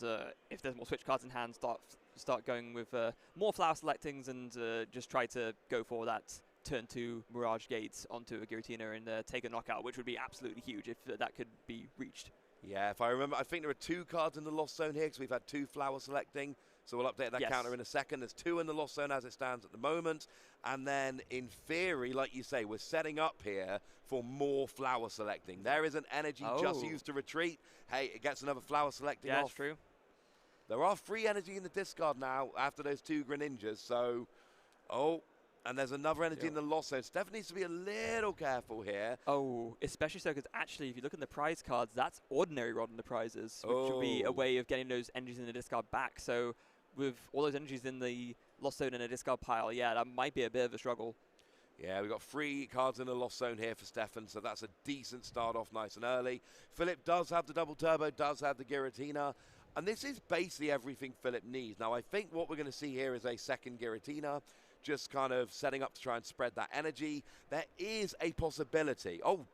[SPEAKER 2] if there's more switch cards in hand, start going with more flower selectings and just try to go for that turn 2 Mirage Gate onto a Giratina and take a knockout, which would be absolutely huge if that could be reached.
[SPEAKER 1] Yeah, if I remember, I think there are 2 cards in the Lost Zone here because we've had 2 flower selecting. So we'll update that counter in a second. There's 2 in the Lost Zone as it stands at the moment. And then, in theory, like you say, we're setting up here for more flower selecting. There is an energy just used to retreat. Hey, it gets another flower selecting off.
[SPEAKER 2] Yeah, that's true.
[SPEAKER 1] There are free energy in the discard now after those 2 Greninjas, so... Oh, and there's another energy in the loss zone. Steph needs to be a little careful here.
[SPEAKER 2] Oh, especially so because actually, if you look at the prize cards, that's ordinary rod in the prizes, which will be a way of getting those energies in the discard back. So with all those energies in the loss zone and a discard pile, yeah, that might be a bit of a struggle.
[SPEAKER 1] Yeah, we've got 3 cards in the loss zone here for Stephane, so that's a decent start off nice and early. Phillip does have the double turbo, does have the Giratina, and this is basically everything Phillip needs. Now, I think what we're going to see here is a second Giratina, just kind of setting up to try and spread that energy. There is a possibility. Oh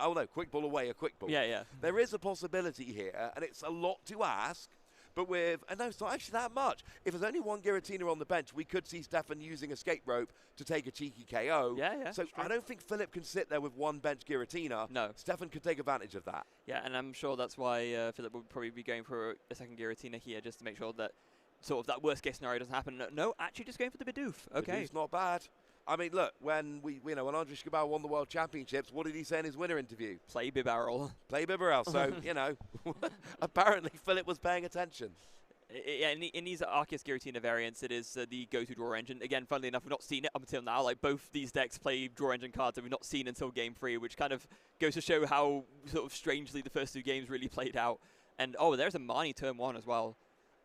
[SPEAKER 1] no, quick ball away, a quick ball.
[SPEAKER 2] Yeah.
[SPEAKER 1] There is a possibility here, and it's a lot to ask, but and no, it's not actually that much. If there's only 1 Giratina on the bench, we could see Stephane using Escape Rope to take a cheeky KO.
[SPEAKER 2] Yeah.
[SPEAKER 1] So I don't think Phillip can sit there with 1 bench Giratina.
[SPEAKER 2] No.
[SPEAKER 1] Stephane could take advantage of that.
[SPEAKER 2] Yeah, and I'm sure that's why Phillip will probably be going for a second Giratina here, just to make sure that sort of that worst case scenario doesn't happen. No, actually just going for the Bidoof. Okay.
[SPEAKER 1] Bidoof's not bad. I mean, look, when when Andre Escobar won the World Championships, what did he say in his winner interview?
[SPEAKER 2] Play Bibarrel.
[SPEAKER 1] Play Bibarel. So, apparently Phillip was paying attention.
[SPEAKER 2] Yeah, in these Arceus Giratina variants, it is the go-to draw engine. Again, funnily enough, we've not seen it up until now. Like, both these decks play draw engine cards that we've not seen until Game 3, which kind of goes to show how sort of strangely the first 2 games really played out. And, there's a Marnie turn 1 as well.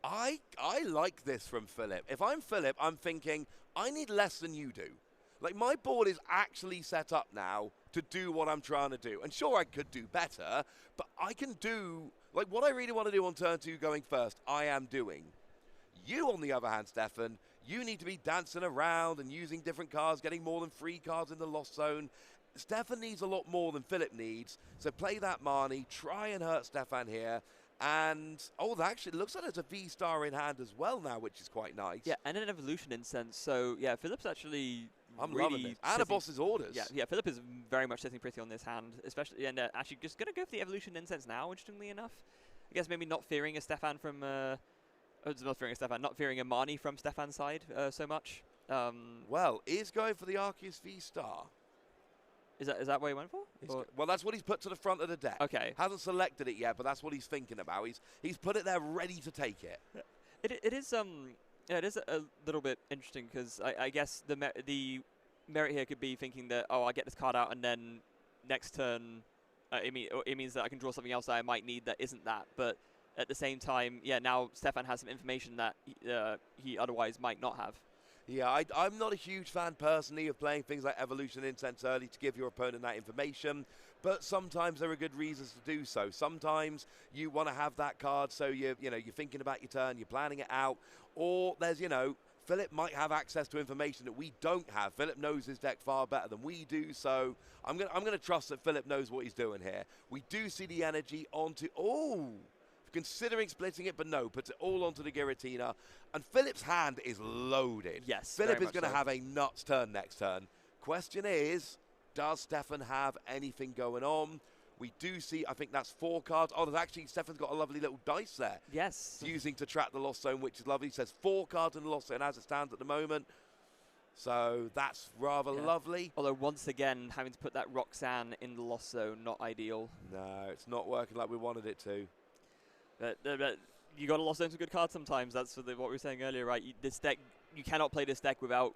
[SPEAKER 1] I like this from Phillip. If I'm Phillip, I'm thinking, I need less than you do. Like, my board is actually set up now to do what I'm trying to do. And sure, I could do better, but I can do, like, what I really want to do on turn 2 going first, I am doing. You, on the other hand, Stephane, you need to be dancing around and using different cards, getting more than 3 cards in the lost zone. Stephane needs a lot more than Phillip needs, so play that Marnie, try and hurt Stephane here. And, actually, it looks like there's a VSTAR in hand as well now, which is quite nice.
[SPEAKER 2] Yeah, and an evolution incense. So, yeah, Phillip's actually
[SPEAKER 1] I'm
[SPEAKER 2] really
[SPEAKER 1] loving this. And a boss's orders.
[SPEAKER 2] Yeah, Phillip is very much sitting pretty on this hand, especially, and actually just going to go for the evolution incense now, interestingly enough. I guess maybe not fearing a Stephane from, not fearing a Marnie from Stephane's side so much.
[SPEAKER 1] Well, is going for the Arceus VSTAR.
[SPEAKER 2] Is that what he went for?
[SPEAKER 1] Well, that's what he's put to the front of the deck.
[SPEAKER 2] Okay.
[SPEAKER 1] Hasn't selected it yet, but that's what he's thinking about. He's put it there ready to take it.
[SPEAKER 2] It is a little bit interesting because I guess the merit here could be thinking that I get this card out and then next turn it means that I can draw something else that I might need that isn't that. But at the same time, now Stephane has some information that he otherwise might not have.
[SPEAKER 1] Yeah, I'm not a huge fan personally of playing things like Evolution Incense early to give your opponent that information, but sometimes there are good reasons to do so. Sometimes you want to have that card so you're thinking about your turn, you're planning it out, or there's, Phillip might have access to information that we don't have. Phillip knows his deck far better than we do, so I'm gonna trust that Phillip knows what he's doing here. We do see the energy onto considering splitting it, but no, puts it all onto the Giratina. And Phillip's hand is loaded.
[SPEAKER 2] Yes,
[SPEAKER 1] Phillip is going to have a nuts turn next turn. Question is, does Stephane have anything going on? We do see, I think that's 4 cards. There's actually, Stephane's got a lovely little dice there.
[SPEAKER 2] Yes.
[SPEAKER 1] Using to track the lost zone, which is lovely. He says 4 cards in the lost zone as it stands at the moment. So that's rather lovely.
[SPEAKER 2] Although once again, having to put that Roxanne in the lost zone, not ideal.
[SPEAKER 1] No, it's not working like we wanted it to.
[SPEAKER 2] But you got to lost zone some good cards sometimes. That's what we were saying earlier, right? This deck, you cannot play this deck without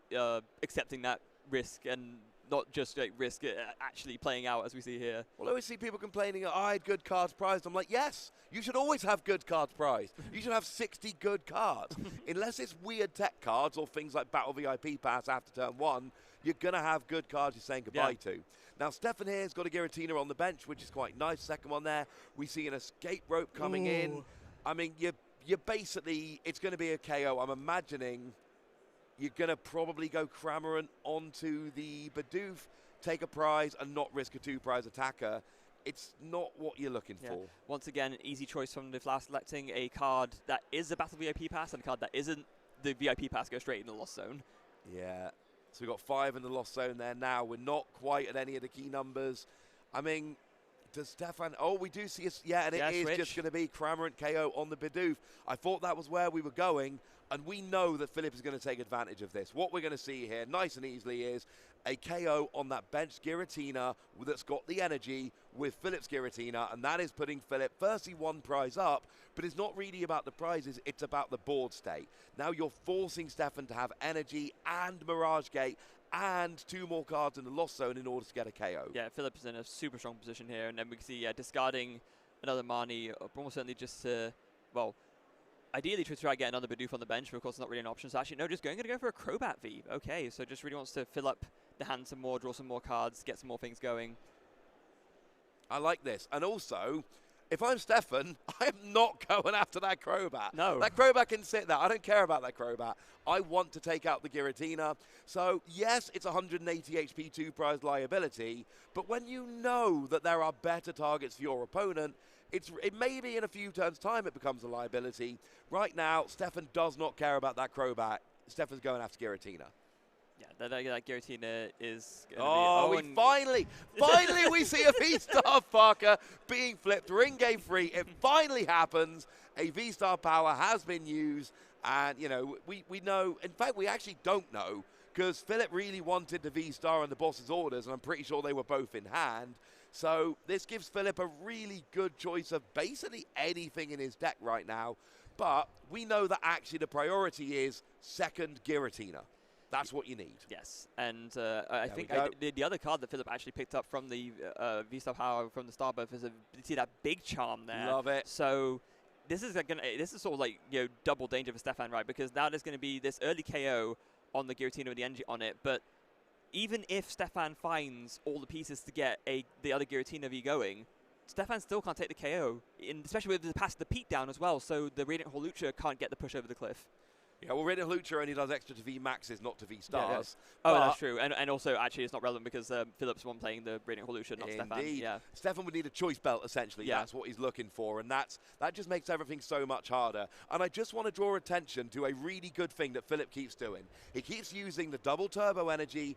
[SPEAKER 2] accepting that risk and not just risk actually playing out as we see here.
[SPEAKER 1] Well, I always see people complaining, I had good cards prized. I'm like, yes, you should always have good cards prized. You should have 60 good cards. Unless it's weird tech cards or things like Battle VIP Pass after turn 1, you're going to have good cards you're saying goodbye to. Now, Stephane here has got a Giratina on the bench, which is quite nice. Second one there. We see an escape rope coming in. I mean, you're basically, it's going to be a KO. I'm imagining you're going to probably go Cramorant onto the Bidoof, take a prize, and not risk a 2-prize attacker. It's not what you're looking for.
[SPEAKER 2] Once again, an easy choice from the Flash, selecting a card that is a Battle VIP Pass and a card that isn't the VIP Pass, go straight in the Lost Zone.
[SPEAKER 1] Yeah. So we've got 5 in the Lost Zone there now. We're not quite at any of the key numbers. I mean, does Stephane... we do see... and it is just going to be Cramorant KO on the Bidoof. I thought that was where we were going, and we know that Phillip is going to take advantage of this. What we're going to see here, nice and easily, is a KO on that benched Giratina that's got the energy with Philip's Giratina, and that is putting Philip firstly one prize up, but it's not really about the prizes, it's about the board state. Now you're forcing Stephane to have energy and Mirage Gate and 2 more cards in the Lost Zone in order to get a KO.
[SPEAKER 2] Yeah, Philip is in a super strong position here, and then we can see discarding another Marnie, almost certainly just to, well, ideally to try to get another Bidoof on the bench, but of course it's not really an option. So actually, no, just going to go for a Crobat V. Okay, so just really wants to fill up the hand some more, draw some more cards, get some more things going.
[SPEAKER 1] I like this. And also, if I'm Stephane, I am not going after that Crobat.
[SPEAKER 2] No.
[SPEAKER 1] That Crobat can sit there. I don't care about that Crobat. I want to take out the Giratina. So, yes, it's 180 HP 2 prize liability, but when you know that there are better targets for your opponent, it may be in a few turns' time it becomes a liability. Right now, Stephane does not care about that Crobat. Stephane's going after Giratina.
[SPEAKER 2] Yeah, that Giratina is going to be...
[SPEAKER 1] Oh, we finally we see a VSTAR Parker being flipped. We're in game 3. It finally happens. A VSTAR power has been used. And, you know, we know... In fact, we actually don't know, because Philip really wanted the VSTAR and the boss's orders, and I'm pretty sure they were both in hand. So this gives Philip a really good choice of basically anything in his deck right now. But we know that actually the priority is second Giratina. That's what you need.
[SPEAKER 2] Yes, and I think the other card that Philip actually picked up from the VSTAR power from the Starbirth is you see that big charm there.
[SPEAKER 1] Love it.
[SPEAKER 2] So this is sort of like, you know, double danger for Stephane, right? Because now there's going to be this early KO on the Giratina with the energy on it, but even if Stephane finds all the pieces to get the other Giratina V going, Stephane still can't take the KO, especially with the pass the peak down as well, so the Radiant Hawlucha can't get the push over the cliff.
[SPEAKER 1] Yeah, well, Radiant Hawlucha only does extra to V maxes, not to V stars.
[SPEAKER 2] Yeah. Oh, that's true. And also, actually, it's not relevant because Philip's one playing the Radiant Hawlucha, not Stephane. Yeah.
[SPEAKER 1] Stephane would need a choice belt, essentially. Yeah. That's what he's looking for, and that just makes everything so much harder. And I just want to draw attention to a really good thing that Philip keeps doing. He keeps using the double turbo energy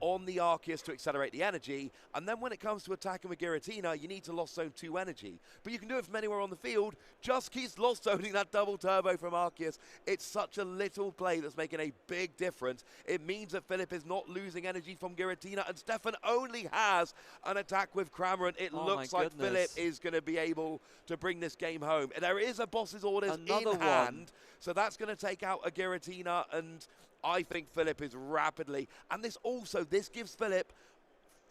[SPEAKER 1] on the Arceus to accelerate the energy, and then when it comes to attacking with Giratina, you need to Lost Zone 2 energy. But you can do it from anywhere on the field, just keeps Lost Zoning that double turbo from Arceus. It's such a little play that's making a big difference. It means that Philip is not losing energy from Giratina, and Stephane only has an attack with Cramorant. It looks like Philip is going to be able to bring this game home. There is a boss's orders in hand, so that's going to take out a Giratina, and I think Philip is rapidly, and this gives Philip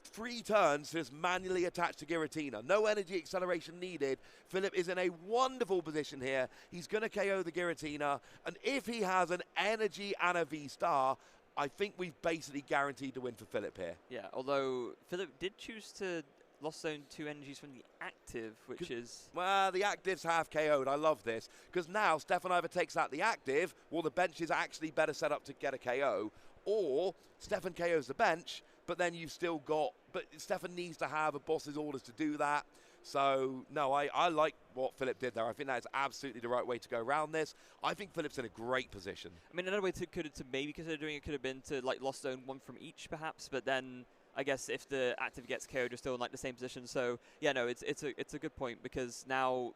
[SPEAKER 1] 3 turns to just manually attach to Giratina. No energy acceleration needed. Philip is in a wonderful position here. He's going to KO the Giratina, and if he has an energy and a V-Star, I think we've basically guaranteed the win for Philip here.
[SPEAKER 2] Yeah, although Philip did choose to Lost Zone 2 energies from the active, which is...
[SPEAKER 1] Well, the active's half KO'd. I love this. Because now Stephane either takes out the active, or the bench is actually better set up to get a KO, or Stephane KOs the bench, but then you've still got... But Stephane needs to have a boss's orders to do that. So, no, I like what Philip did there. I think that is absolutely the right way to go around this. I think Philip's in a great position.
[SPEAKER 2] I mean, another way to maybe consider doing it could have been to, like, Lost Zone 1 from each, perhaps, but then... I guess if the active gets KO'd, you're still in like the same position. So yeah, no, it's a good point, because now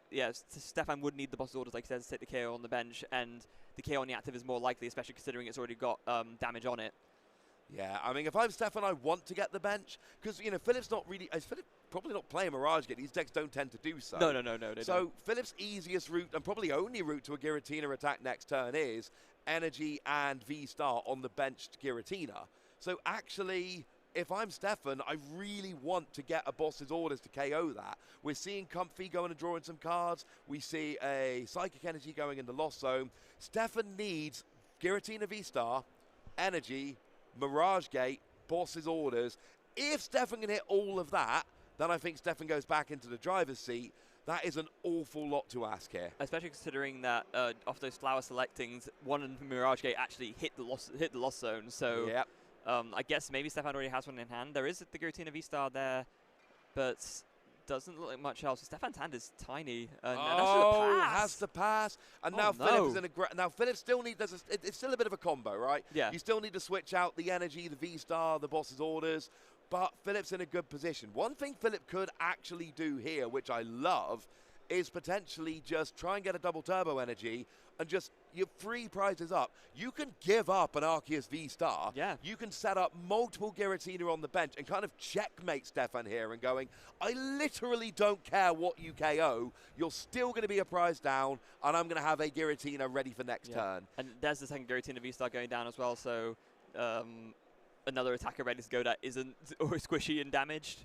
[SPEAKER 2] Stephane would need the boss's orders, like he says, to take the KO on the bench, and the KO on the active is more likely, especially considering it's already got damage on it.
[SPEAKER 1] Yeah, I mean, if I'm Stephane, I want to get the bench, because you know Philip's not really. Philip probably not playing Mirage Gate. These decks don't tend to do so.
[SPEAKER 2] No.
[SPEAKER 1] So Philip's easiest route, and probably only route to a Giratina attack next turn, is energy and V-Star on the benched Giratina. So actually, if I'm Stephane, I really want to get a boss's orders to KO that. We're seeing Comfy going and drawing some cards. We see a Psychic Energy going in the Lost Zone. Stephane needs Giratina V-Star, energy, Mirage Gate, boss's orders. If Stephane can hit all of that, then I think Stephane goes back into the driver's seat. That is an awful lot to ask here.
[SPEAKER 2] Especially considering that off those flower selectings, one in Mirage Gate actually hit the Lost Zone. So
[SPEAKER 1] yep.
[SPEAKER 2] I guess maybe Stephane already has one in hand. There is the Giratina V-Star there, but doesn't look like much else. Stephane's hand is tiny.
[SPEAKER 1] Has to pass. And now Philip is in a now Philip still needs. It's still a bit of a combo, right?
[SPEAKER 2] Yeah.
[SPEAKER 1] You still need to switch out the energy, the V-Star, the boss's orders. But Philip's in a good position. One thing Philip could actually do here, which I love, is potentially just try and get a double turbo energy and just your 3 prizes up, you can give up an Arceus VSTAR.
[SPEAKER 2] Yeah.
[SPEAKER 1] You can set up multiple Giratina on the bench and kind of checkmate Stephane here and going, I literally don't care what you KO. You're still going to be a prize down, and I'm going to have a Giratina ready for next turn.
[SPEAKER 2] And there's the second Giratina VSTAR going down as well, so another attacker ready to go that isn't squishy and damaged.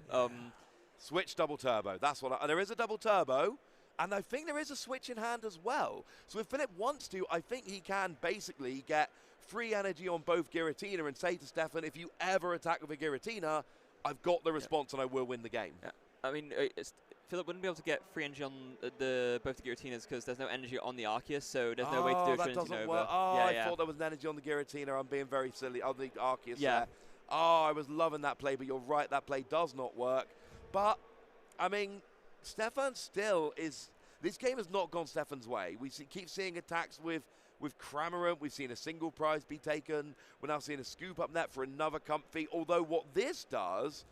[SPEAKER 1] Switch double turbo. That's what there is a double turbo. And I think there is a switch in hand as well. So if Phillip wants to, I think he can basically get free energy on both Giratina and say to Stephane, if you ever attack with a Giratina, I've got the response and I will win the game.
[SPEAKER 2] Yeah. I mean, Phillip wouldn't be able to get free energy on both the Giratinas because there's no energy on the Arceus, so there's no way to do a
[SPEAKER 1] that
[SPEAKER 2] Trinity
[SPEAKER 1] doesn't
[SPEAKER 2] Nova.
[SPEAKER 1] work. I thought there was an energy on the Giratina. I'm being very silly. On the Arceus there. I was loving that play, but you're right, that play does not work. But, I mean, Stephane still is... This game has not gone Stephane's way. We keep seeing attacks with Cramorant. We've seen a single prize be taken. We're now seeing a scoop up net for another comfy. Although what this does,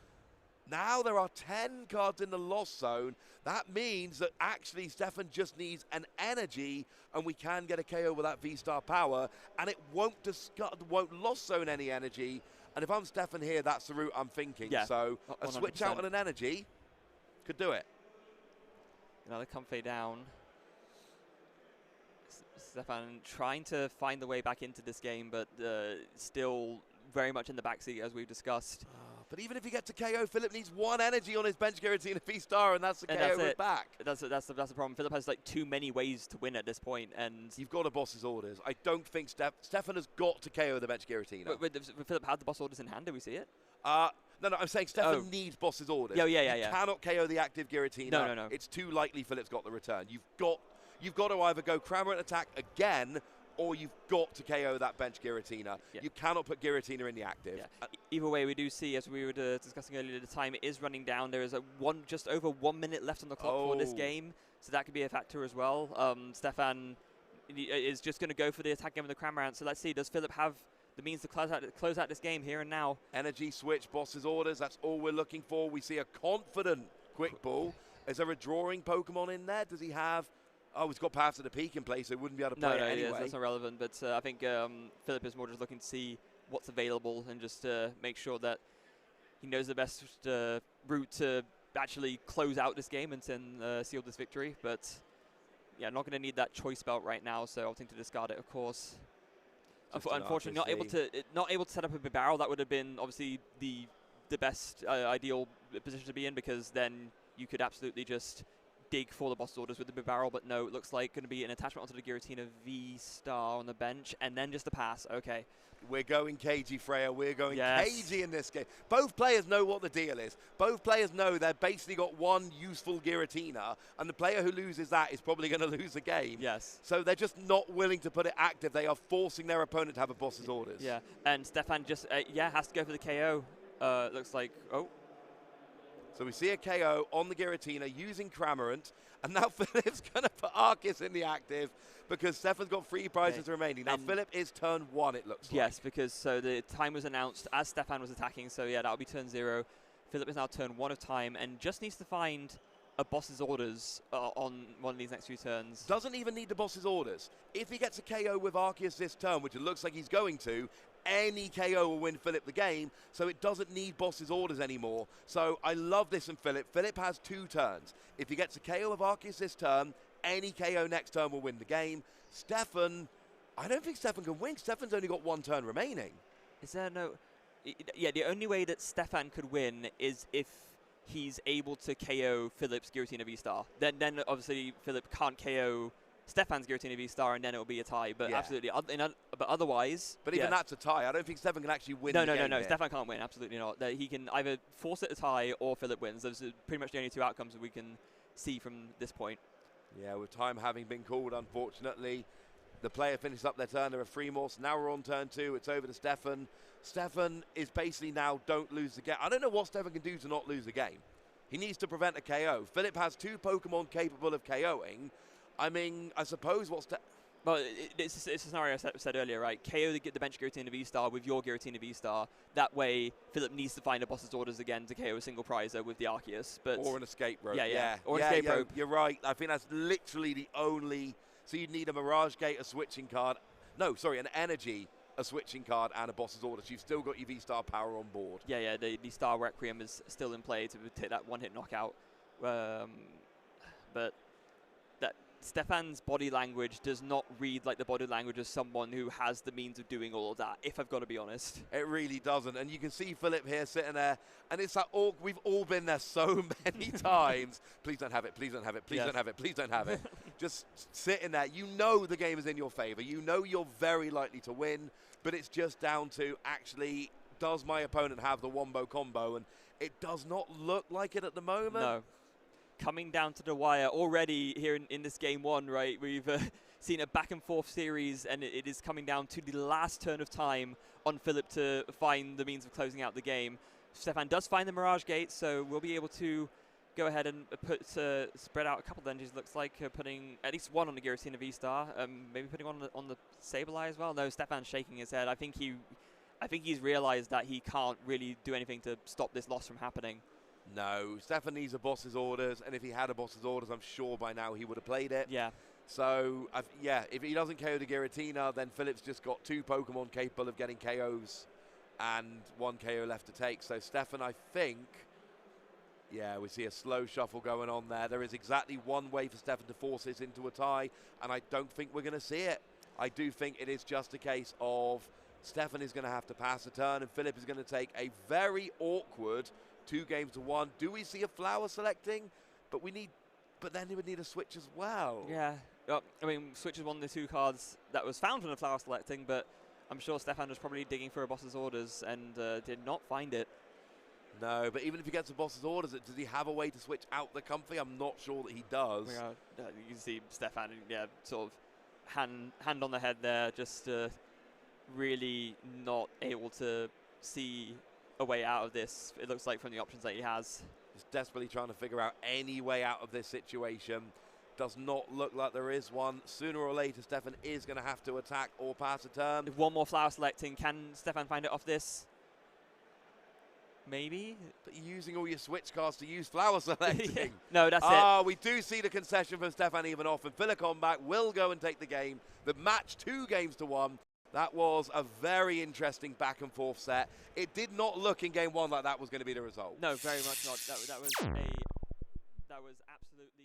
[SPEAKER 1] now there are 10 cards in the lost zone. That means that actually Stephane just needs an energy, and we can get a KO with that V-Star power, and it won't lost zone any energy. And if I'm Stephane here, that's the route I'm thinking.
[SPEAKER 2] Yeah,
[SPEAKER 1] So a
[SPEAKER 2] 100%.
[SPEAKER 1] switch out on an energy could do it.
[SPEAKER 2] Another comfy down. Stephane trying to find the way back into this game, but still very much in the backseat as we've discussed.
[SPEAKER 1] But even if he gets a KO, Phillip needs 1 energy on his bench Giratina V-Star, and that's the KO with back.
[SPEAKER 2] That's the problem. Phillip has like too many ways to win at this point, and
[SPEAKER 1] you've got to boss's orders. I don't think Stephane has got to KO the bench Giratina.
[SPEAKER 2] But Phillip had the boss orders in hand. Did we see it?
[SPEAKER 1] No, I'm saying Stephane needs boss's orders.
[SPEAKER 2] Yeah.
[SPEAKER 1] You cannot KO the active Giratina.
[SPEAKER 2] No.
[SPEAKER 1] It's too likely Phillip's got the return. You've got to either go Cramorant attack again, or you've got to KO that bench Giratina. You cannot put Giratina in the active.
[SPEAKER 2] Either way, we do see, as we were discussing earlier, the time is running down. There is just over 1 minute left on the clock for this game, so that could be a factor as well. Stephane is just going to go for the attack game with the Cramorant. So let's see, does Phillip have the means to close out this game here and now?
[SPEAKER 1] Energy switch, boss's orders, that's all we're looking for. We see a confident quick ball. Is there a drawing Pokemon in there? Does he have... Oh, he's got Path to the Peak in place, so he wouldn't be able to play it anyway.
[SPEAKER 2] No, that's not relevant, but I think Phillip is more just looking to see what's available and just make sure that he knows the best route to actually close out this game and then seal this victory. But, yeah, not going to need that choice belt right now, so I'll think to discard it, of course. Unfortunately, not able to set up a barrel. That would have been obviously the best ideal position to be in, because then you could absolutely just dig for the boss orders with the barrel. But no, it looks like going to be an attachment onto the Giratina V-Star on the bench, and then just a pass. Okay.
[SPEAKER 1] We're going cagey, Freya. We're going cagey in this game. Both players know what the deal is. Both players know they've basically got one useful Giratina, and the player who loses that is probably going to lose the game.
[SPEAKER 2] Yes.
[SPEAKER 1] So they're just not willing to put it active. They are forcing their opponent to have a boss's orders.
[SPEAKER 2] Yeah, and Stephane just, has to go for the KO. Looks like,
[SPEAKER 1] So we see a KO on the Giratina using Cramorant, and now Phillip's going to put Arceus in the active because Stephane's got 3 prizes remaining. Now Phillip is turn 1, it looks like.
[SPEAKER 2] Yes, because so the time was announced as Stephane was attacking, so yeah, that'll be turn 0. Phillip is now turn 1 of time and just needs to find a boss's orders on one of these next few turns.
[SPEAKER 1] Doesn't even need the boss's orders. If he gets a KO with Arceus this turn, which it looks like he's going to, any KO will win Phillip the game, so it doesn't need boss's orders anymore. So I love this in Phillip. Phillip has 2 turns. If he gets a KO of Arceus this turn, any KO next turn will win the game. Stephane, I don't think Stephane can win. Stephane's only got 1 turn remaining.
[SPEAKER 2] Is there no... Yeah, the only way that Stephane could win is if he's able to KO Phillip's Giratina V-Star. Then obviously Phillip can't KO Stephane's Giratina V-Star, and then it will be a tie. But absolutely, but otherwise...
[SPEAKER 1] But even that's a tie. I don't think Stephane can actually win
[SPEAKER 2] No,
[SPEAKER 1] the game
[SPEAKER 2] no.
[SPEAKER 1] here.
[SPEAKER 2] Stephane can't win, absolutely not. He can either force it a tie or Phillip wins. Those are pretty much the only 2 outcomes that we can see from this point.
[SPEAKER 1] Yeah, with time having been called, unfortunately, the player finishes up their turn. There are 3 more, so now we're on turn 2. It's over to Stephane. Stephane is basically now don't lose the game. I don't know what Stephane can do to not lose the game. He needs to prevent a KO. Phillip has 2 Pokemon capable of KOing. I mean, I suppose what's...
[SPEAKER 2] Well, it's a scenario I said earlier, right? KO the bench Giratina V-Star with your Giratina V-Star. That way, Phillip needs to find a boss's orders again to KO a single prizer with the Arceus. But
[SPEAKER 1] or an escape rope.
[SPEAKER 2] Yeah. Or an escape rope.
[SPEAKER 1] You're right. I think that's literally the only So you'd need a Mirage Gate, a switching card. No, sorry, an Energy, a switching card, and a Boss's Order. So you've still got your V-Star power on board.
[SPEAKER 2] Yeah, the Star Requiem is still in play to take that one-hit knockout. But that Stephane's body language does not read like the body language of someone who has the means of doing all of that, if I've got to be honest.
[SPEAKER 1] It really doesn't. And you can see Phillip here sitting there, and it's like, we've all been there so many times. Please don't have it, please don't have it, please don't have it, please don't have it. Just sitting there. You know the game is in your favor. You know you're very likely to win, but it's just down to actually, does my opponent have the wombo combo? And it does not look like it at the moment.
[SPEAKER 2] No. Coming down to the wire already here in this game one, right? We've seen a back and forth series, and it is coming down to the last turn of time on Phillip to find the means of closing out the game. Stephane does find the Mirage Gate, so we'll be able to go ahead and spread out a couple of energies. Looks like putting at least one on the Giratina V-Star, maybe putting one on the Sableye as well. No, Stephane's shaking his head. I think he's realized that he can't really do anything to stop this loss from happening.
[SPEAKER 1] No, Stephane needs a Boss's Orders, and if he had a Boss's Orders, I'm sure by now he would have played it.
[SPEAKER 2] Yeah.
[SPEAKER 1] So, if he doesn't KO the Giratina, then Phillip's just got 2 Pokemon capable of getting KOs and 1 KO left to take. So Stephane, I think, we see a slow shuffle going on there. There is exactly one way for Stephane to force this into a tie, and I don't think we're going to see it. I do think it is just a case of Stephane is going to have to pass a turn, and Phillip is going to take a very awkward 2 games to 1. Do we see a flower selecting? But then he would need a switch as well.
[SPEAKER 2] Yeah. I mean, switch is one of the 2 cards that was found from the flower selecting, but I'm sure Stephane was probably digging for a Boss's Orders and did not find it.
[SPEAKER 1] No, but even if he gets a Boss's Orders, does he have a way to switch out the Comfy? I'm not sure that he does.
[SPEAKER 2] You can see Stephane, sort of hand on the head there, just really not able to see a way out of this, it looks like, from the options that he has.
[SPEAKER 1] Just desperately trying to figure out any way out of this situation. Does not look like there is one. Sooner or later, Stephane is going to have to attack or pass a turn.
[SPEAKER 2] If one more flower selecting, can Stephane find it off this? Maybe?
[SPEAKER 1] But you're using all your switch cards to use flower selecting.
[SPEAKER 2] Yeah. No, that's it.
[SPEAKER 1] We do see the concession from Stephane Ivanoff, and Phillip Hombach will go and take the game. The match 2 games to 1. That was a very interesting back and forth set. It did not look in game 1 like that was going to be the result.
[SPEAKER 2] No, very much not. That was absolutely